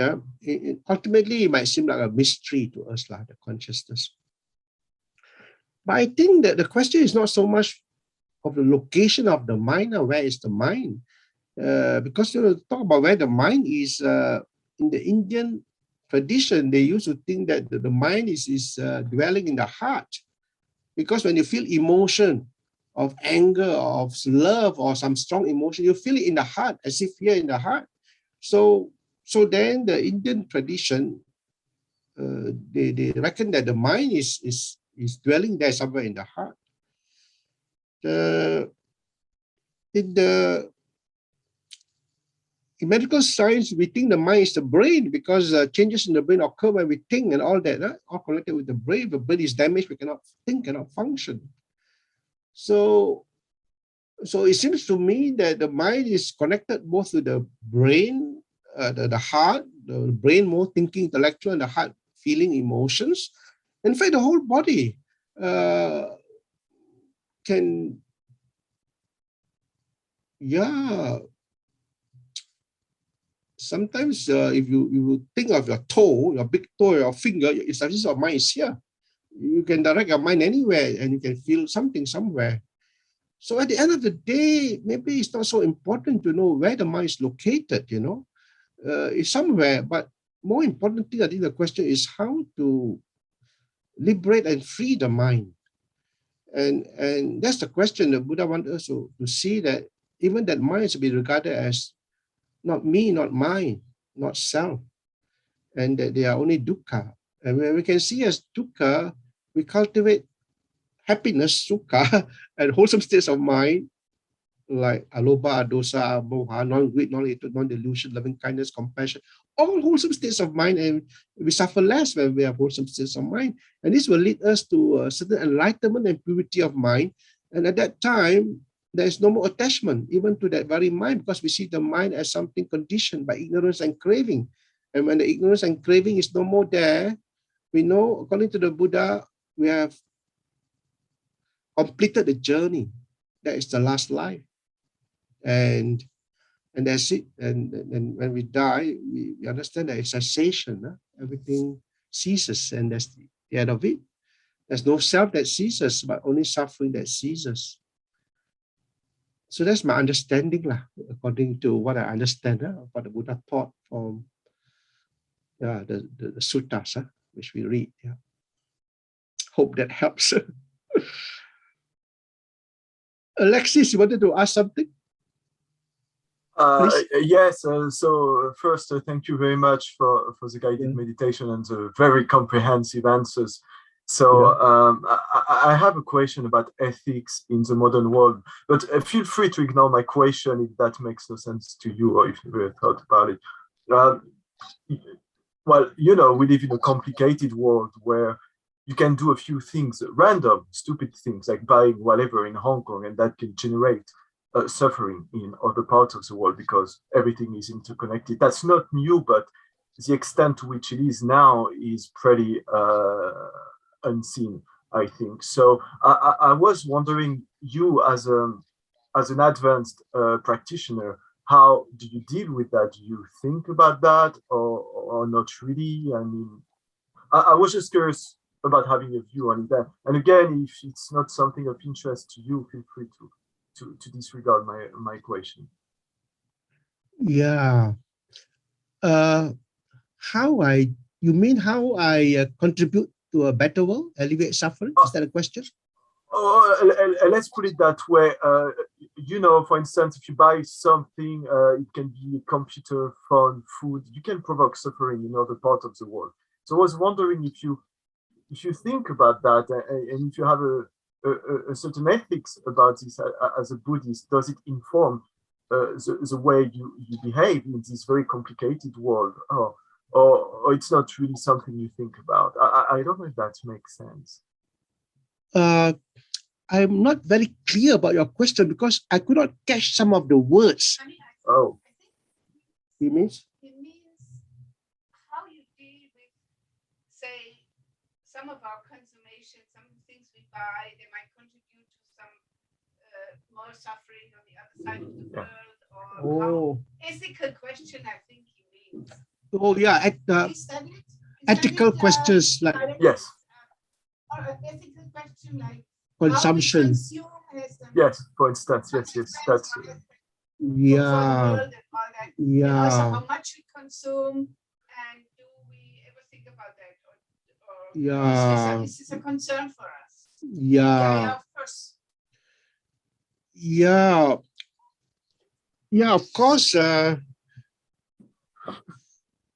ultimately it might seem like a mystery to us, like the consciousness. But I think that the question is not so much of the location of the mind, or where is the mind? Because you talk about where the mind is, in the Indian tradition, they used to think that the mind is dwelling in the heart. Because when you feel emotion of anger, of love, or some strong emotion, you feel it in the heart, as if here in the heart. So then the Indian tradition, they reckon that the mind is dwelling there somewhere in the heart. In medical science, we think the mind is the brain because changes in the brain occur when we think and all that, all connected with the brain. The brain is damaged, we cannot think, cannot function. So it seems to me that the mind is connected both to the brain, the heart, the brain more thinking, intellectual, and the heart feeling, emotions. In fact, the whole body can, sometimes if you think of your toe, your big toe, your finger, it's as if your mind is here. You can direct your mind anywhere and you can feel something somewhere. So at the end of the day, maybe it's not so important to know where the mind is located, it's somewhere. But more important thing, I think the question is how to liberate and free the mind. And that's the question the Buddha wants us to see, that even that mind should be regarded as not me, not mine, not self, and that they are only dukkha. And when we can see as dukkha, we cultivate happiness, sukha, and wholesome states of mind, like alobha, dosa, moha, non-greed, non-hatred, non-delusion, loving kindness, compassion, all wholesome states of mind, and we suffer less when we have wholesome states of mind. And this will lead us to a certain enlightenment and purity of mind. And at that time, there is no more attachment even to that very mind, because we see the mind as something conditioned by ignorance and craving. And when the ignorance and craving is no more there, we know, according to the Buddha, we have completed the journey. That is the last life. And that's it. And when we die, we understand that it's cessation. Everything ceases, and that's the end of it. There's no self that ceases, but only suffering that ceases. So that's my understanding, according to what I understand what the Buddha taught from the suttas which we read. Yeah. Hope that helps. Alexis, you wanted to ask something? Yes. So first, thank you very much for the guided meditation and the very comprehensive answers. So I have a question about ethics in the modern world, but feel free to ignore my question if that makes no sense to you or if you ever thought about it. Well, you know, we live in a complicated world where you can do a few things, random, stupid things like buying whatever in Hong Kong, and that can generate suffering in other parts of the world because everything is interconnected. That's not new, but the extent to which it is now is pretty unseen, I think. So I was wondering, you as an advanced practitioner, how do you deal with that? Do you think about that or not really? I mean, I was just curious about having a view on that. And again, if it's not something of interest to you, feel free to disregard my question. Yeah. You mean how I contribute to a better world, alleviate suffering? Is that a question? Let's put it that way. You know, for instance, if you buy something, it can be a computer, phone, food, you can provoke suffering in other parts of the world. So I was wondering if you think about that, and if you have a certain ethics about this as a Buddhist, does it inform the way you behave in this very complicated world? Or it's not really something you think about? I don't know if that makes sense. I'm not very clear about your question because I could not catch some of the words. Oh. It means how you deal with, say, some of our consummation, some of the things we buy, they might contribute to some more suffering on the other side of the world, or ethical question, I think he means. Oh yeah, ethical questions like yes. Or an ethical question like consumption. Yes, for instance, yes, that's yeah. And also how much we consume, and do we ever think about that? Or is this a concern for us? Yeah. Of course. Yeah, of course.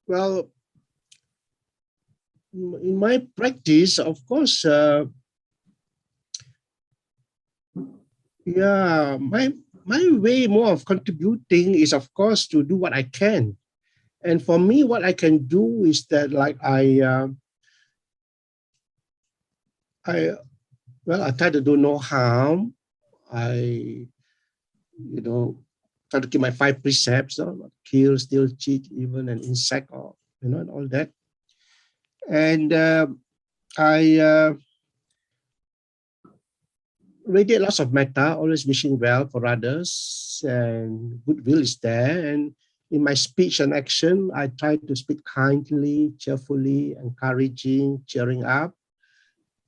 Well, in my practice, of course, my way more of contributing is, of course, to do what I can. And for me, what I can do is that, like, I try to do no harm. I try to keep my 5 precepts, not kill, steal, cheat, even an insect, or and all that. And I radiate lots of metta, always wishing well for others, and goodwill is there. And in my speech and action, I try to speak kindly, cheerfully, encouraging, cheering up.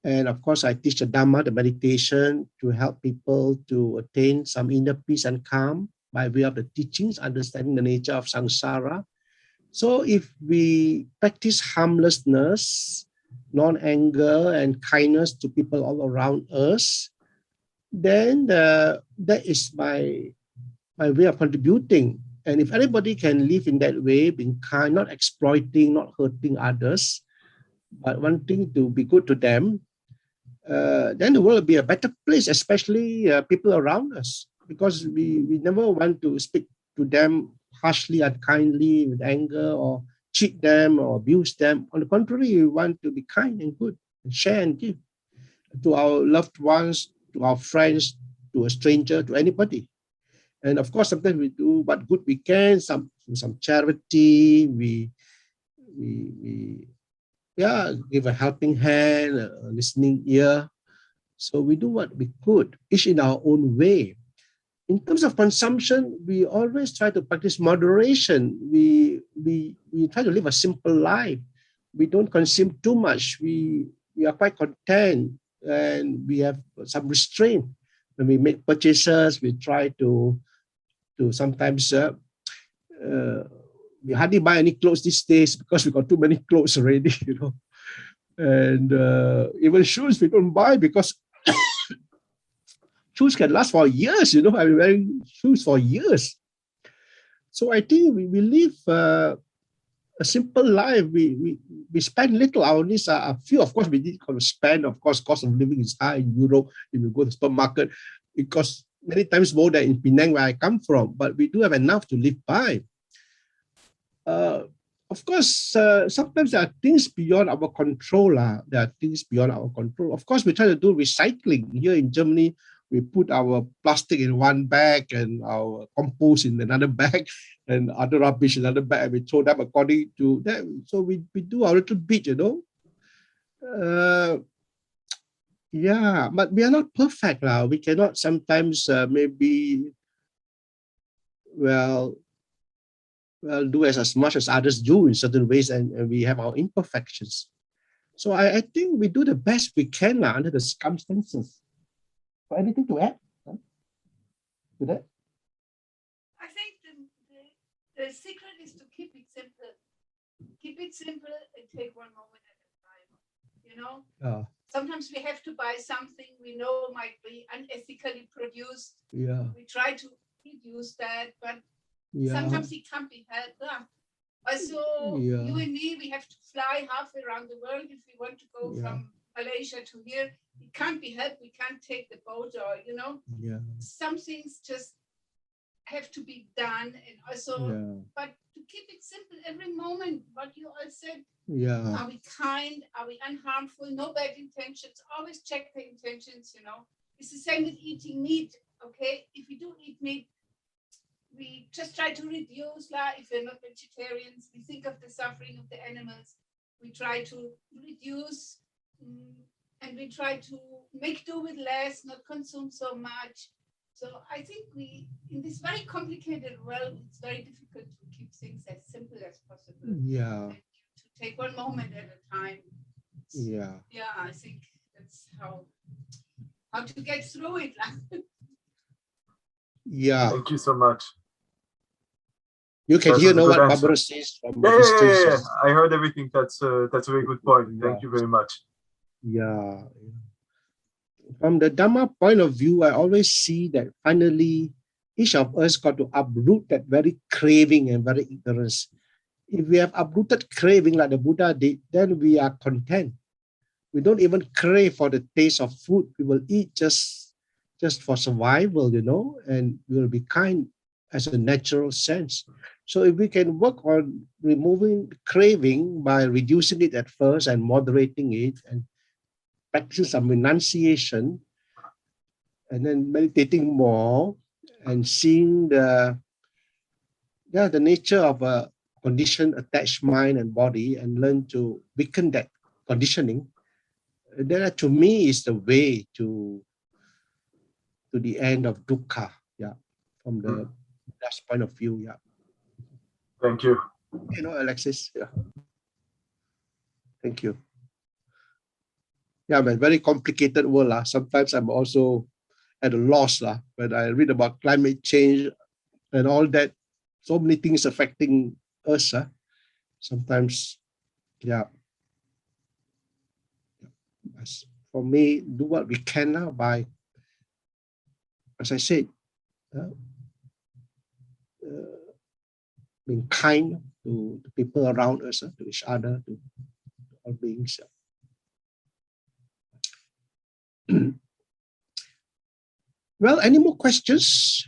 And of course, I teach the Dhamma, the meditation, to help people to attain some inner peace and calm by way of the teachings, understanding the nature of samsara. So if we practice harmlessness, non-anger, and kindness to people all around us, then that is my way of contributing. And if anybody can live in that way, being kind, not exploiting, not hurting others, but wanting to be good to them, then the world will be a better place, especially people around us, because we never want to speak to them harshly, unkindly, with anger, or cheat them or abuse them. On the contrary, we want to be kind and good and share and give to our loved ones, to our friends, to a stranger, to anybody. And of course, sometimes we do what good we can, some charity, we give a helping hand, a listening ear. So we do what we could, each in our own way. In terms of consumption, we always try to practice moderation. We try to live a simple life. We don't consume too much. We are quite content, and we have some restraint. when we make purchases, we try to sometimes we hardly buy any clothes these days because we got too many clothes already, you know. And even shoes we don't buy because shoes can last for years, you know. I've been wearing shoes for years. So I think we live a simple life. We spend little. Our needs are few. Of course, we need to spend. Of course, cost of living is high in Europe. If you go to the supermarket, it costs many times more than in Penang, where I come from. But we do have enough to live by. Of course, sometimes there are things beyond our control. There are things beyond our control. Of course, we try to do recycling. Here in Germany, we put our plastic in one bag and our compost in another bag and other rubbish in another bag. And we throw them according to that. So we do our little bit, you know. Yeah, but we are not perfect. We cannot sometimes maybe, do as much as others do in certain ways, and we have our imperfections. So I think we do the best we can under the circumstances. Anything to add to that? I think the secret is to keep it simple. Keep it simple and take one moment at a time. You know, sometimes we have to buy something we know might be unethically produced. Yeah. We try to reduce that, but sometimes it can't be helped. Also, you and me, we have to fly halfway around the world if we want to go from Malaysia to here. It can't be helped. We can't take the boat, or you know, some things just have to be done. And also, but to keep it simple every moment, what you all said. Are we kind? Are we unharmful? No bad intentions. Always check the intentions, you know. It's the same with eating meat, okay? If we do eat meat, we just try to reduce, if we're not vegetarians, we think of the suffering of the animals. We try to reduce and we try to make do with less, not consume so much. So I think in this very complicated world, it's very difficult to keep things as simple as possible. Yeah. And to take one moment at a time. Yeah. Yeah, I think that's how to get through it. Yeah. Thank you so much. You can hear what Barbara says from the distance. Yeah. I heard everything. That's a very good point. Thank you very much. Yeah. From the Dhamma point of view, I always see that finally each of us got to uproot that very craving and very ignorance. If we have uprooted craving like the Buddha did, then we are content. We don't even crave for the taste of food. We will eat just for survival, you know, and we will be kind as a natural sense. So if we can work on removing craving by reducing it at first and moderating it and practicing some renunciation and then meditating more and seeing the nature of a conditioned attached mind and body and learn to weaken that conditioning, that to me is the way to the end of dukkha, from the last point of view, Thank you. You know, Alexis, Thank you. Man, very complicated world. Sometimes I'm also at a loss when I read about climate change and all that. So many things affecting us. Sometimes, for me, do what we can now by, as I said, being kind to the people around us, to each other, to all beings. Well, any more questions?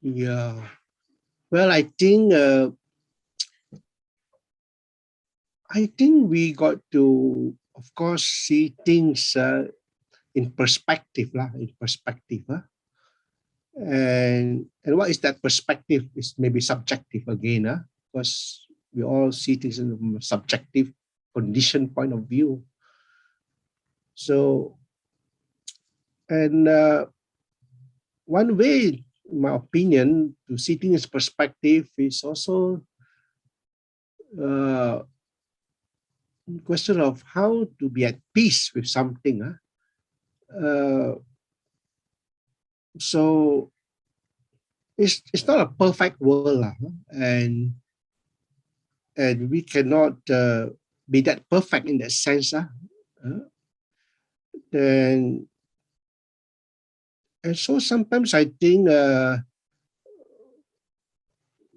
Yeah. Well, I think we got to, of course, see things in perspective, And what is that perspective? Is maybe subjective again, because we all see things in a subjective, conditioned point of view. So, and one way, in my opinion, to see things in perspective is also question of how to be at peace with something. So it's not a perfect world, and we cannot be that perfect in that sense. Then, and so sometimes I think,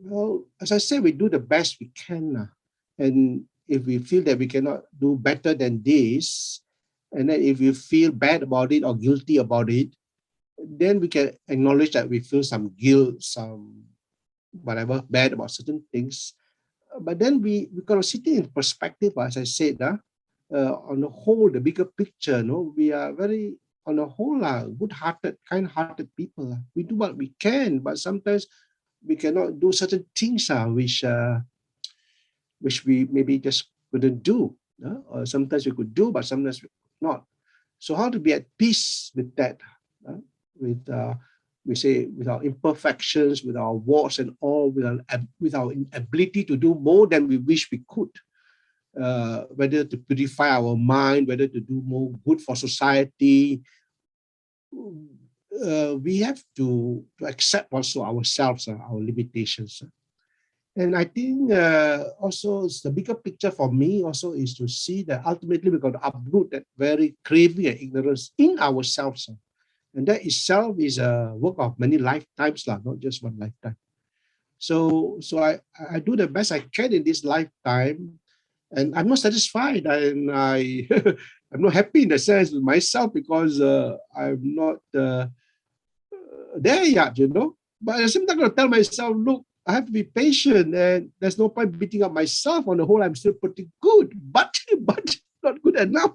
well, as I say, we do the best we can, and if we feel that we cannot do better than this, and then if you feel bad about it or guilty about it, then we can acknowledge that we feel some guilt, some whatever bad about certain things. But then we got to see it in perspective, as I said, on the whole, the bigger picture, we are very, on the whole, good-hearted, kind-hearted people. We do what we can, but sometimes we cannot do certain things which we maybe just couldn't do. Or sometimes we could do, but sometimes we could not. So how to be at peace with that? With we say with our imperfections, with our warts and all, with our inability to do more than we wish we could, whether to purify our mind, whether to do more good for society, we have to accept also ourselves, our limitations. And I think also the bigger picture for me also is to see that ultimately we're going to uproot that very craving and ignorance in ourselves. And that itself is a work of many lifetimes, not just one lifetime. So I do the best I can in this lifetime, and I'm not satisfied, and I'm not happy in the sense with myself because I'm not there yet, But at the same time, I'm going to tell myself, look, I have to be patient, and there's no point beating up myself. On the whole, I'm still pretty good, but not good enough.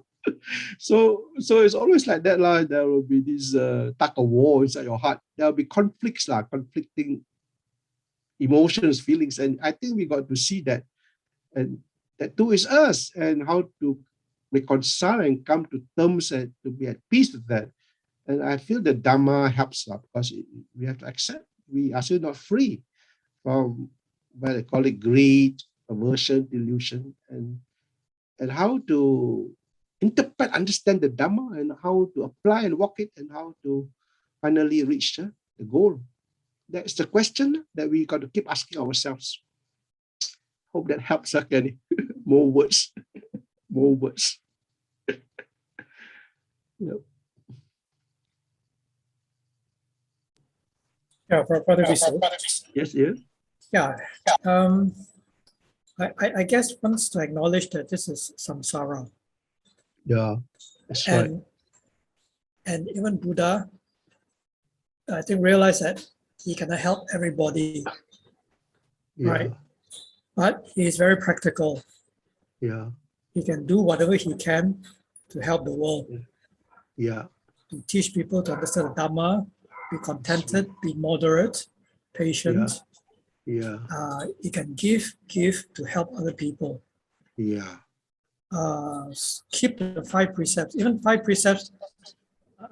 So it's always like that. There will be this tug of war inside your heart. There will be conflicts, conflicting emotions, feelings. And I think we got to see that. And that too is us, and how to reconcile and come to terms and to be at peace with that. And I feel the Dhamma helps us because we have to accept we are still not free from what they call it greed, aversion, delusion, and how to interpret, understand the Dhamma, and how to apply and walk it, and how to finally reach the goal. That's the question that we got to keep asking ourselves. Hope that helps, Kenny. More words. More words. Yep. Yeah, Brother Visu. Yes, yeah. Yeah. I guess once to acknowledge that this is samsara. Yeah, that's right. And even Buddha, I think, realized that he cannot help everybody, right? But he is very practical. Yeah. He can do whatever he can to help the world. Yeah. To teach people to understand the Dhamma, be contented, be moderate, patient. Yeah. He can give to help other people. Yeah. Keep the 5 precepts. Even 5 precepts,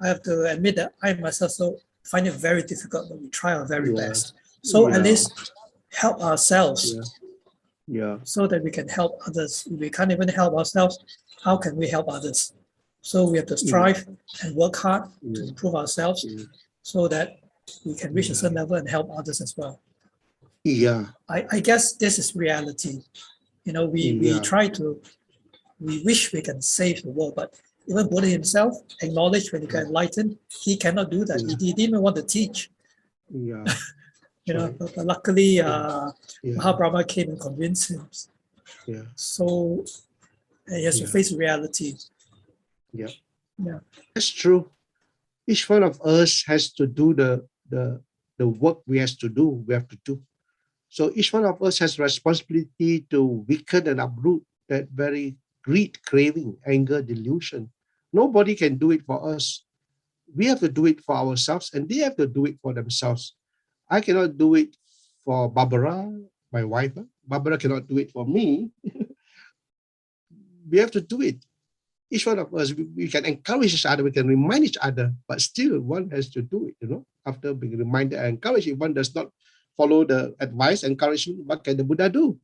I have to admit that I myself also find it very difficult, but we try our very best. So at least help ourselves. Yeah. So that we can help others. If we can't even help ourselves, how can we help others? So we have to strive and work hard to improve ourselves so that we can reach a certain level and help others as well. Yeah. I guess this is reality. We try to, we wish we can save the world, but even Buddha himself acknowledged when he got enlightened, he cannot do that. He didn't even want to teach. Yeah. But luckily, Mahaprabhu came and convinced him. Yeah. So he has to face reality. Yeah. That's true. Each one of us has to do the the work we have to do. So each one of us has responsibility to weaken and uproot that very greed, craving, anger, delusion. Nobody can do it for us. We have to do it for ourselves, and they have to do it for themselves. I cannot do it for Barbara, my wife. Barbara cannot do it for me. We have to do it. Each one of us, we can encourage each other, we can remind each other, but still one has to do it, After being reminded and encouraged, if one does not follow the advice, encouragement, what can the Buddha do?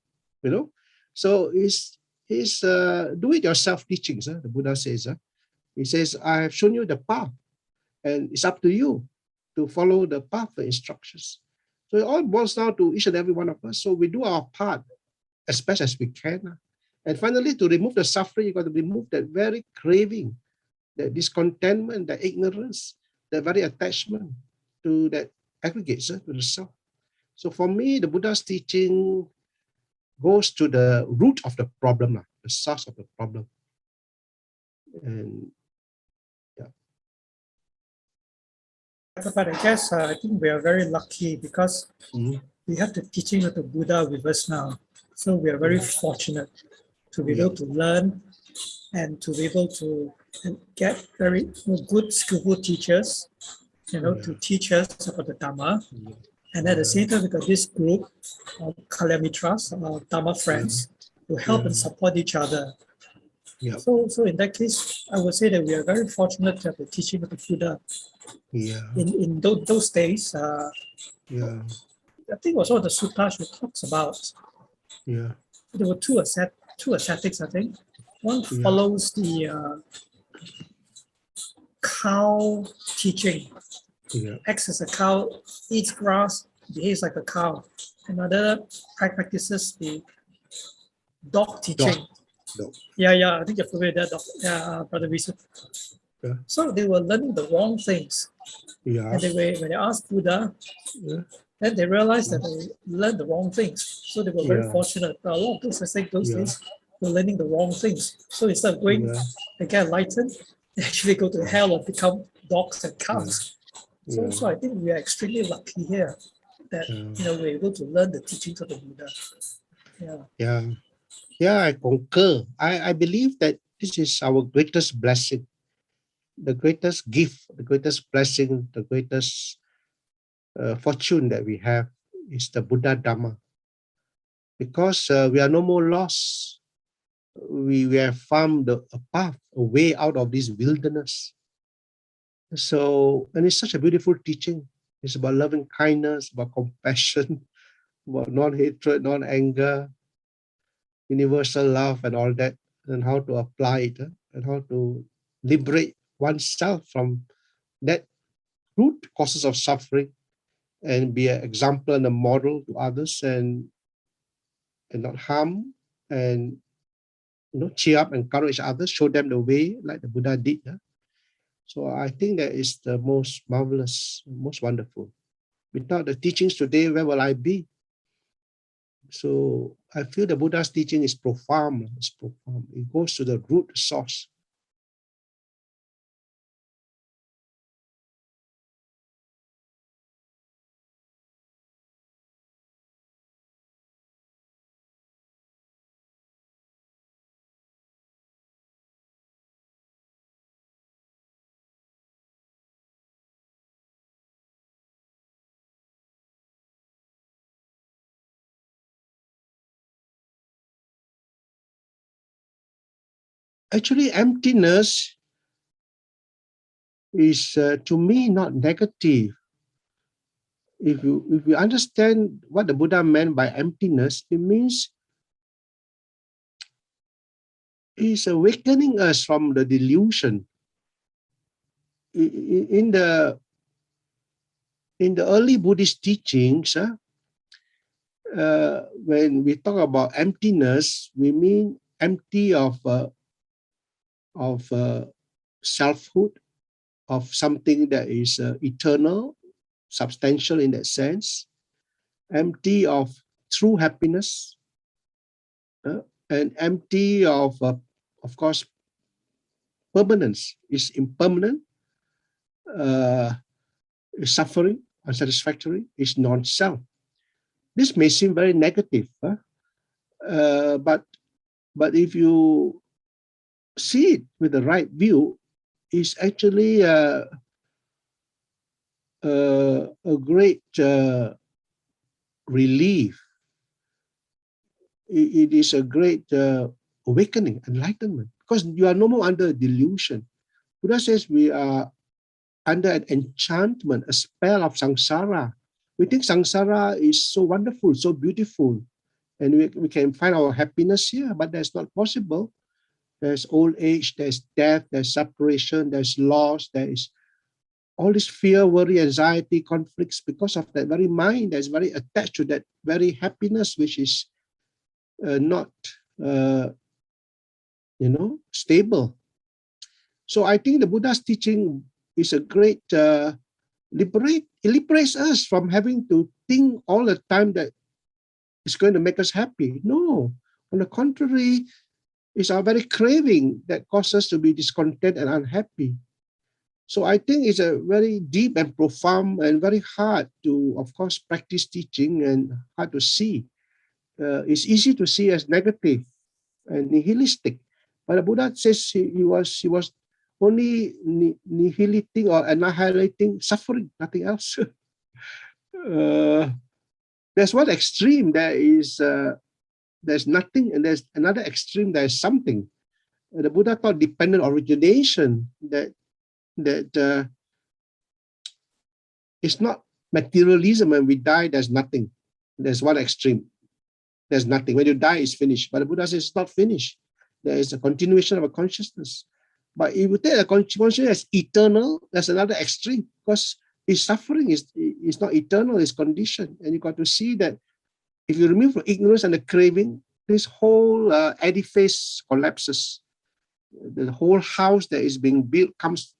So it's do-it-yourself teachings. The Buddha says, he says, I have shown you the path, and it's up to you to follow the path, the instructions. So it all boils down to each and every one of us. So we do our part as best as we can. And finally, to remove the suffering, you got to remove that very craving, that discontentment, that ignorance, that very attachment to that aggregates to the self. So for me, the Buddha's teaching goes to the root of the problem, the source of the problem. And But I guess I think we are very lucky because we have the teaching of the Buddha with us now. So we are very fortunate to be able to learn and to be able to get very good, skillful teachers, to teach us about the Dhamma. And at the same time, we got this group of Kalyamitras, Dhamma friends, who help and support each other. So in that case, I would say that we are very fortunate to have the teaching of the Buddha. In those days, I think it was one of the suttas who talks about. There were two ascetics, I think. One follows the cow teaching. Acts as a cow, eats grass, behaves like a cow. Another practices the dog teaching. Dog. I think you're familiar with that dog. Brother Visu. So they were learning the wrong things. And when they asked Buddha, then they realized that they learned the wrong things. So they were very fortunate. A lot of those, I think, those days, were learning the wrong things. So instead of going and get enlightened, they actually go to hell and become dogs and cows. So I think we are extremely lucky here that we're able to learn the teachings of the Buddha. I concur. I believe that this is our greatest blessing, the greatest gift, the greatest blessing, the greatest fortune that we have is the Buddha Dhamma. Because we are no more lost. We have found a path, a way out of this wilderness. So, and it's such a beautiful teaching. It's about loving kindness, about compassion, about non-hatred, non-anger, universal love and all that, and how to apply it, and how to liberate oneself from that root causes of suffering and be an example and a model to others, and not harm, and cheer up, encourage others, show them the way like the Buddha did. So I think that is the most marvelous, most wonderful. Without the teachings today, where will I be? So I feel the Buddha's teaching is profound. It's profound. It goes to the root source. Actually, emptiness is, to me, not negative. If you understand what the Buddha meant by emptiness, it means he's awakening us from the delusion. In the early Buddhist teachings, when we talk about emptiness, we mean empty of selfhood, of something that is eternal, substantial in that sense, empty of true happiness, and empty of course, permanence. Is impermanent, is suffering, unsatisfactory, is non-self. This may seem very negative, but if you see it with the right view, it's actually a great relief. It is a great awakening, enlightenment, because you are no more under delusion. Buddha says we are under an enchantment, a spell of samsara. We think samsara is so wonderful, so beautiful, and we can find our happiness here, but that's not possible. There's old age, there's death, there's separation, there's loss, there is all this fear, worry, anxiety, conflicts because of that very mind that's very attached to that very happiness, which is not, stable. So I think the Buddha's teaching is a great it liberates us from having to think all the time that it's going to make us happy. No, on the contrary, it's our very craving that causes us to be discontent and unhappy. So I think it's a very deep and profound and very hard to, of course, practice teaching and hard to see. It's easy to see as negative and nihilistic, but the Buddha says he was only annihilating or annihilating suffering, nothing else. There's one extreme, there's nothing, and there's another extreme, there's something. The Buddha taught dependent origination, that it's not materialism. When we die, there's nothing. There's one extreme. There's nothing. When you die, it's finished. But the Buddha says it's not finished. There is a continuation of a consciousness. But if you take a consciousness as eternal, that's another extreme, because its suffering is not eternal, it's conditioned. And you got to see that if you remove the ignorance and the craving, this whole edifice collapses. The whole house that is being built comes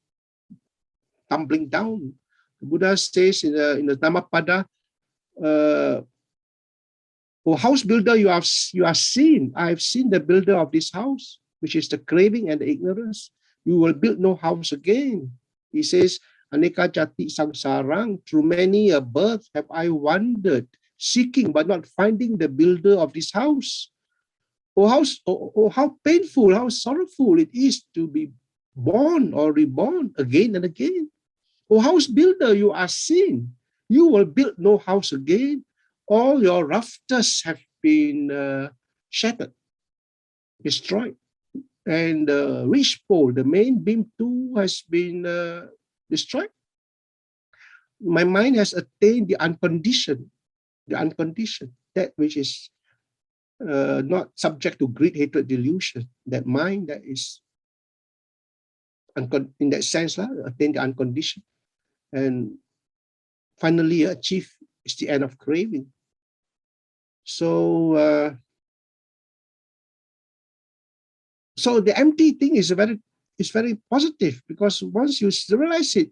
tumbling down. The Buddha says in the Dhammapada, "O house builder, you are seen. I have seen the builder of this house, which is the craving and the ignorance. You will build no house again." He says, "Aneka jati samsarang, through many a birth have I wandered, seeking but not finding the builder of this house. Oh, how painful, how sorrowful it is to be born or reborn again and again. O house builder, you are seen. You will build no house again. All your rafters have been shattered, destroyed. And the ridge pole, the main beam too, has been destroyed. My mind has attained the unconditioned, that which is not subject to greed, hatred, delusion. That mind that is, in that sense, attained the unconditioned. And finally achieve is the end of craving. So the empty thing is very positive, because once you realize it,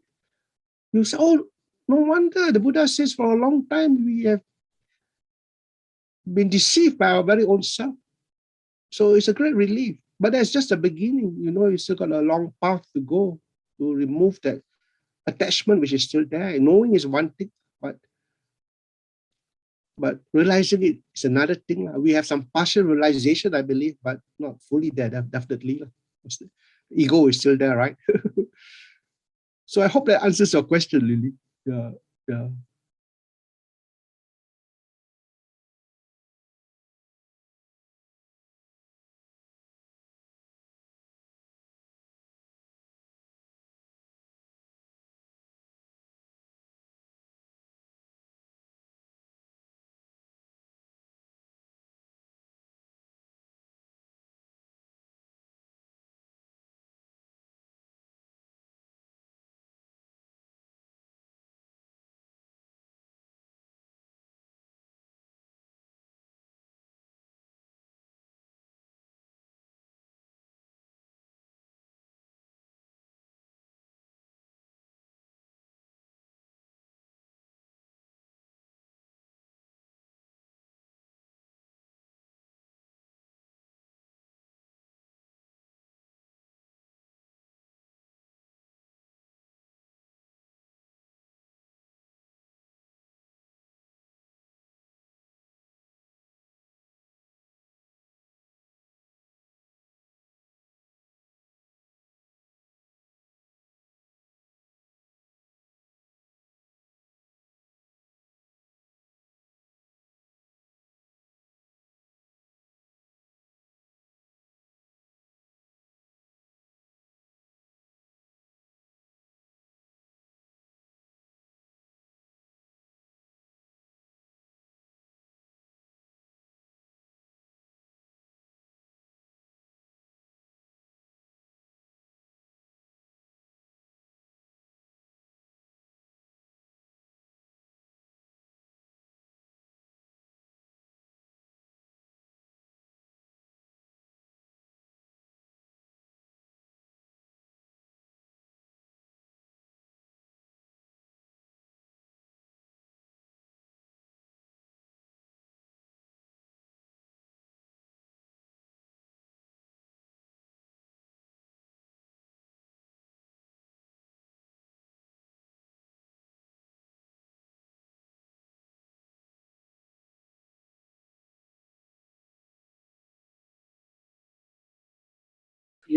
you say, "Oh, no wonder the Buddha says for a long time we have been deceived by our very own self." So it's a great relief. But that's just the beginning. You still got a long path to go to remove that attachment which is still there. Knowing is one thing, but realizing it is another thing. We have some partial realization, I believe, but not fully there, definitely. Ego is still there, right? So I hope that answers your question, Lily. Yeah.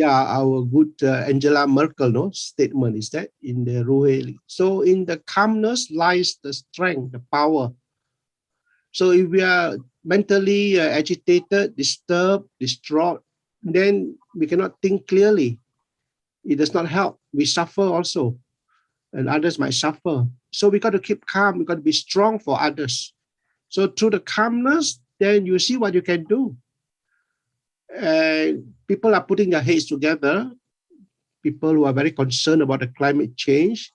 our good Angela Merkel statement is that in the Ruhe. So in the calmness lies the strength, the power. So if we are mentally agitated, disturbed, distraught, then we cannot think clearly. It does not help. We suffer also, and others might suffer. So we got to keep calm. We got to be strong for others. So through the calmness, then you see what you can do. And people are putting their heads together. People who are very concerned about the climate change,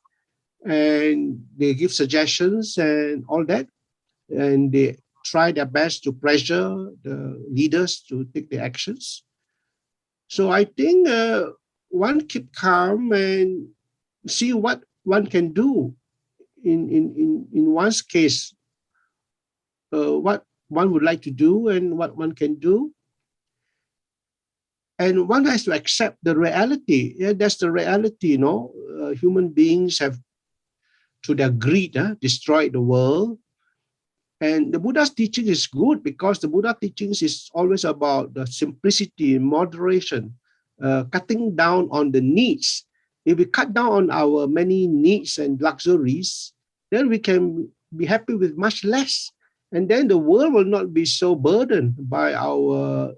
and they give suggestions and all that. And they try their best to pressure the leaders to take the actions. So I think one keep calm and see what one can do in one's case, what one would like to do and what one can do. And one has to accept the reality. Yeah, that's the reality, human beings have, through their greed, destroyed the world. And the Buddha's teaching is good because the Buddha teachings is always about the simplicity, moderation, cutting down on the needs. If we cut down on our many needs and luxuries, then we can be happy with much less. And then the world will not be so burdened by our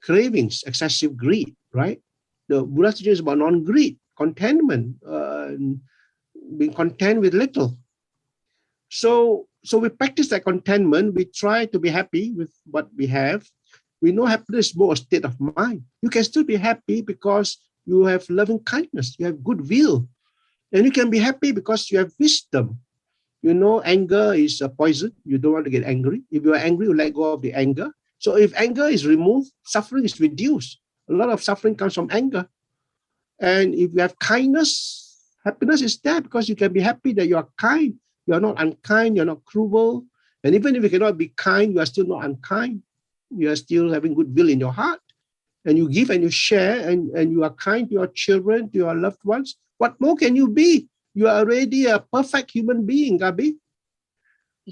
cravings, excessive greed, right? The Buddha's teaching is about non-greed, contentment, being content with little. So we practice that contentment. We try to be happy with what we have. We know happiness is more a state of mind. You can still be happy because you have loving kindness, you have goodwill. And you can be happy because you have wisdom. Anger is a poison. You don't want to get angry. If you are angry, you let go of the anger. So if anger is removed, suffering is reduced. A lot of suffering comes from anger. And if you have kindness, happiness is there because you can be happy that you are kind. You are not unkind, you're not cruel. And even if you cannot be kind, you are still not unkind. You are still having goodwill in your heart. And you give and you share and you are kind to your children, to your loved ones. What more can you be? You are already a perfect human being, Gabi.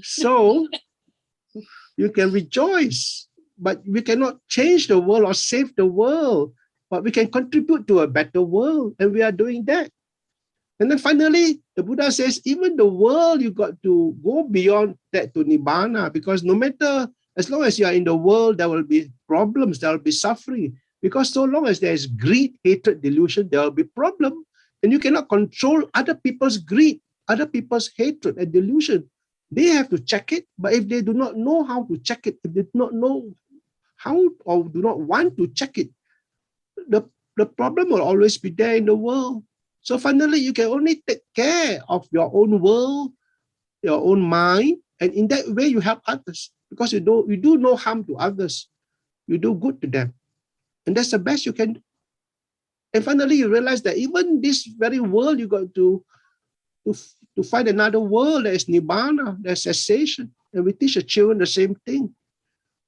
So you can rejoice, but we cannot change the world or save the world, but we can contribute to a better world. And we are doing that. And then finally, the Buddha says, even the world, you got to go beyond that to Nibbana, because no matter, as long as you are in the world, there will be problems, there will be suffering. Because so long as there is greed, hatred, delusion, there will be problem. And you cannot control other people's greed, other people's hatred and delusion. They have to check it. But if they do not know how to check it, if they do not know how or do not want to check it, the problem will always be there in the world. So finally, you can only take care of your own world, your own mind, and in that way you help others because you do no harm to others. You do good to them. And that's the best you can do. And finally, you realize that even this very world, you got to find another world that is Nibbana, that's cessation. And we teach the children the same thing,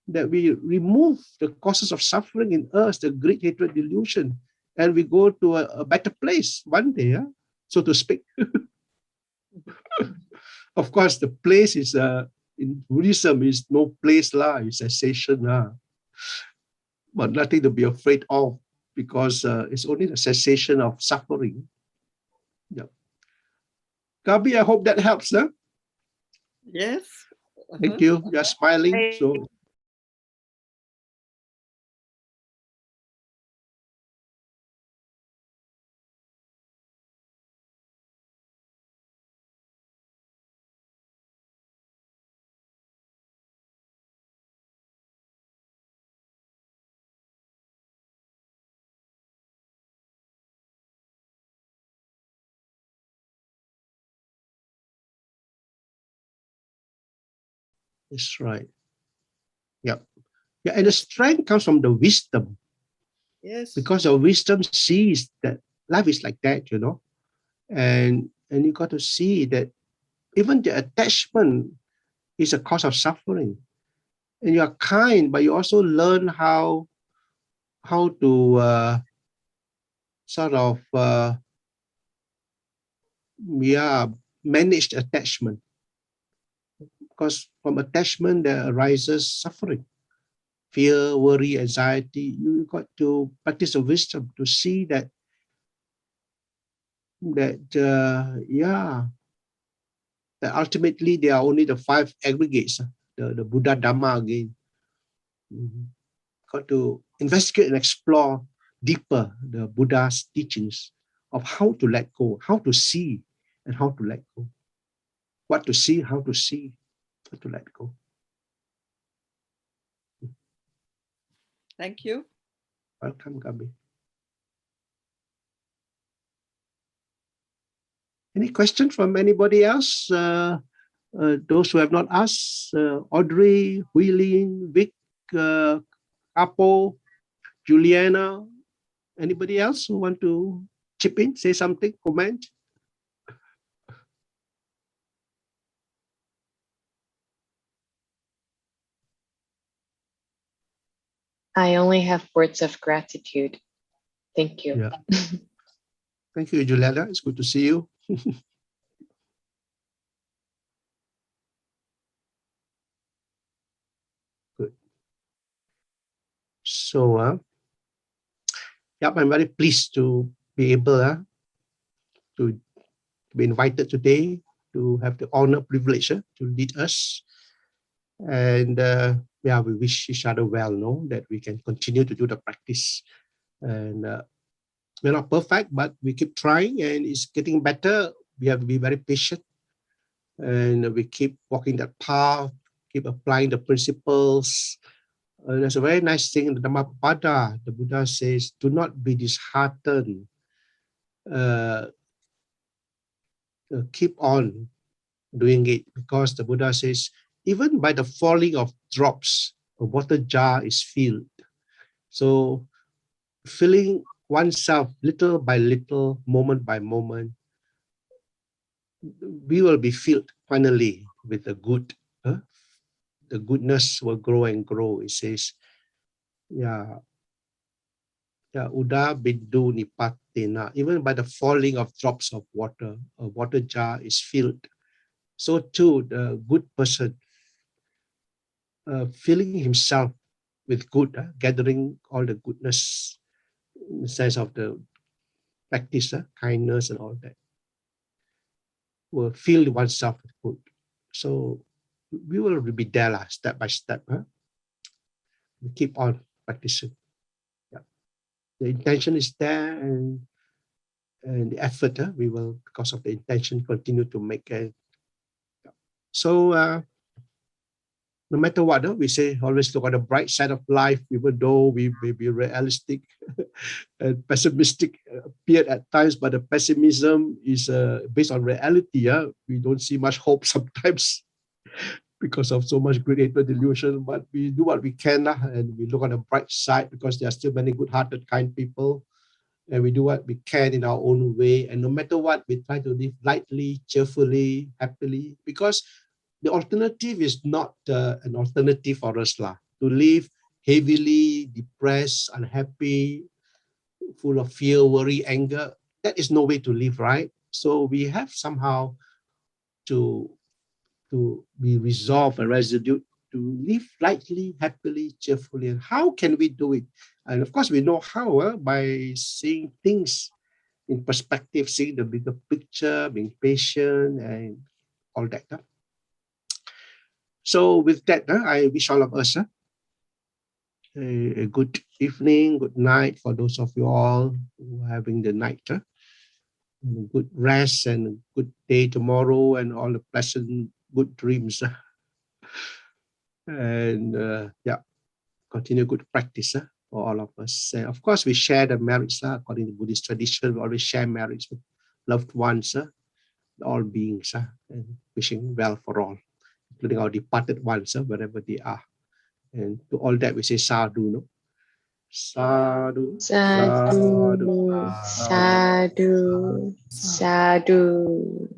that we remove the causes of suffering in us, the greed, hatred, delusion, and we go to a better place one day, so to speak. Of course, the place is, in Buddhism, is no place, it's cessation. But nothing to be afraid of, because it's only the cessation of suffering. Yeah. Gabi, I hope that helps. Yes. Thank you. You're smiling. So. That's right. Yeah. Yeah, and the strength comes from the wisdom. Yes. Because the wisdom sees that life is like that, and you got to see that even the attachment is a cause of suffering. And you are kind, but you also learn how to manage the attachment. Because from attachment there arises suffering. fear, worry, anxiety. You got to practice the wisdom to see that that ultimately they are only the 5 aggregates, the Buddha Dhamma again. Got to investigate and explore deeper the Buddha's teachings of how to let go, how to see and how to let go. What to see, how to let go. Thank you. Welcome, Gabi. Any question from anybody else? Those who have not asked, Audrey, Huilin, Vic, Apo, Juliana, anybody else who want to chip in, say something, comment? I only have words of gratitude. Thank you. Yeah. Thank you, Juliana. It's good to see you. Good. So, I'm very pleased to be able to be invited today, to have the honor, privilege to lead us. And we wish each other well, that we can continue to do the practice. And we're not perfect, but we keep trying and it's getting better. We have to be very patient and we keep walking that path, keep applying the principles. There's a very nice thing in the Dhammapada. The Buddha says, do not be disheartened. Keep on doing it, because the Buddha says, even by the falling of drops, a water jar is filled. So filling oneself little by little, moment by moment, we will be filled finally with the good. The goodness will grow and grow. It says, uda bindu nipatena. Even by the falling of drops of water, a water jar is filled. So too, the good person, filling himself with good, gathering all the goodness in the sense of the practice, kindness and all that, will fill oneself with good. So we will be there step by step. We keep on practicing. The intention is there, and the effort we will, because of the intention, continue to make it. So no matter what, we say always look on the bright side of life, even though we may be realistic and pessimistic appeared at times, but the pessimism is based on reality. We don't see much hope sometimes because of so much great hatred, delusion, but we do what we can and we look on the bright side, because there are still many good-hearted, kind people, and we do what we can in our own way. And no matter what, we try to live lightly, cheerfully, happily, because the alternative is not an alternative for us. To live heavily, depressed, unhappy, full of fear, worry, anger, that is no way to live, right? So we have somehow to be resolved and resolute to live lightly, happily, cheerfully. And how can we do it? And of course, we know how, by seeing things in perspective, seeing the bigger picture, being patient, and all that. So with that, I wish all of us a good evening, good night for those of you all who are having the night. Good rest and a good day tomorrow, and all the pleasant, good dreams. And continue good practice for all of us. Of course, we share the merits according to Buddhist tradition. We always share merits with loved ones, all beings, and wishing well for all, including our departed ones, wherever they are. And to all that we say sadhu, no? Sadhu, Sadhu, sadhu, sadhu.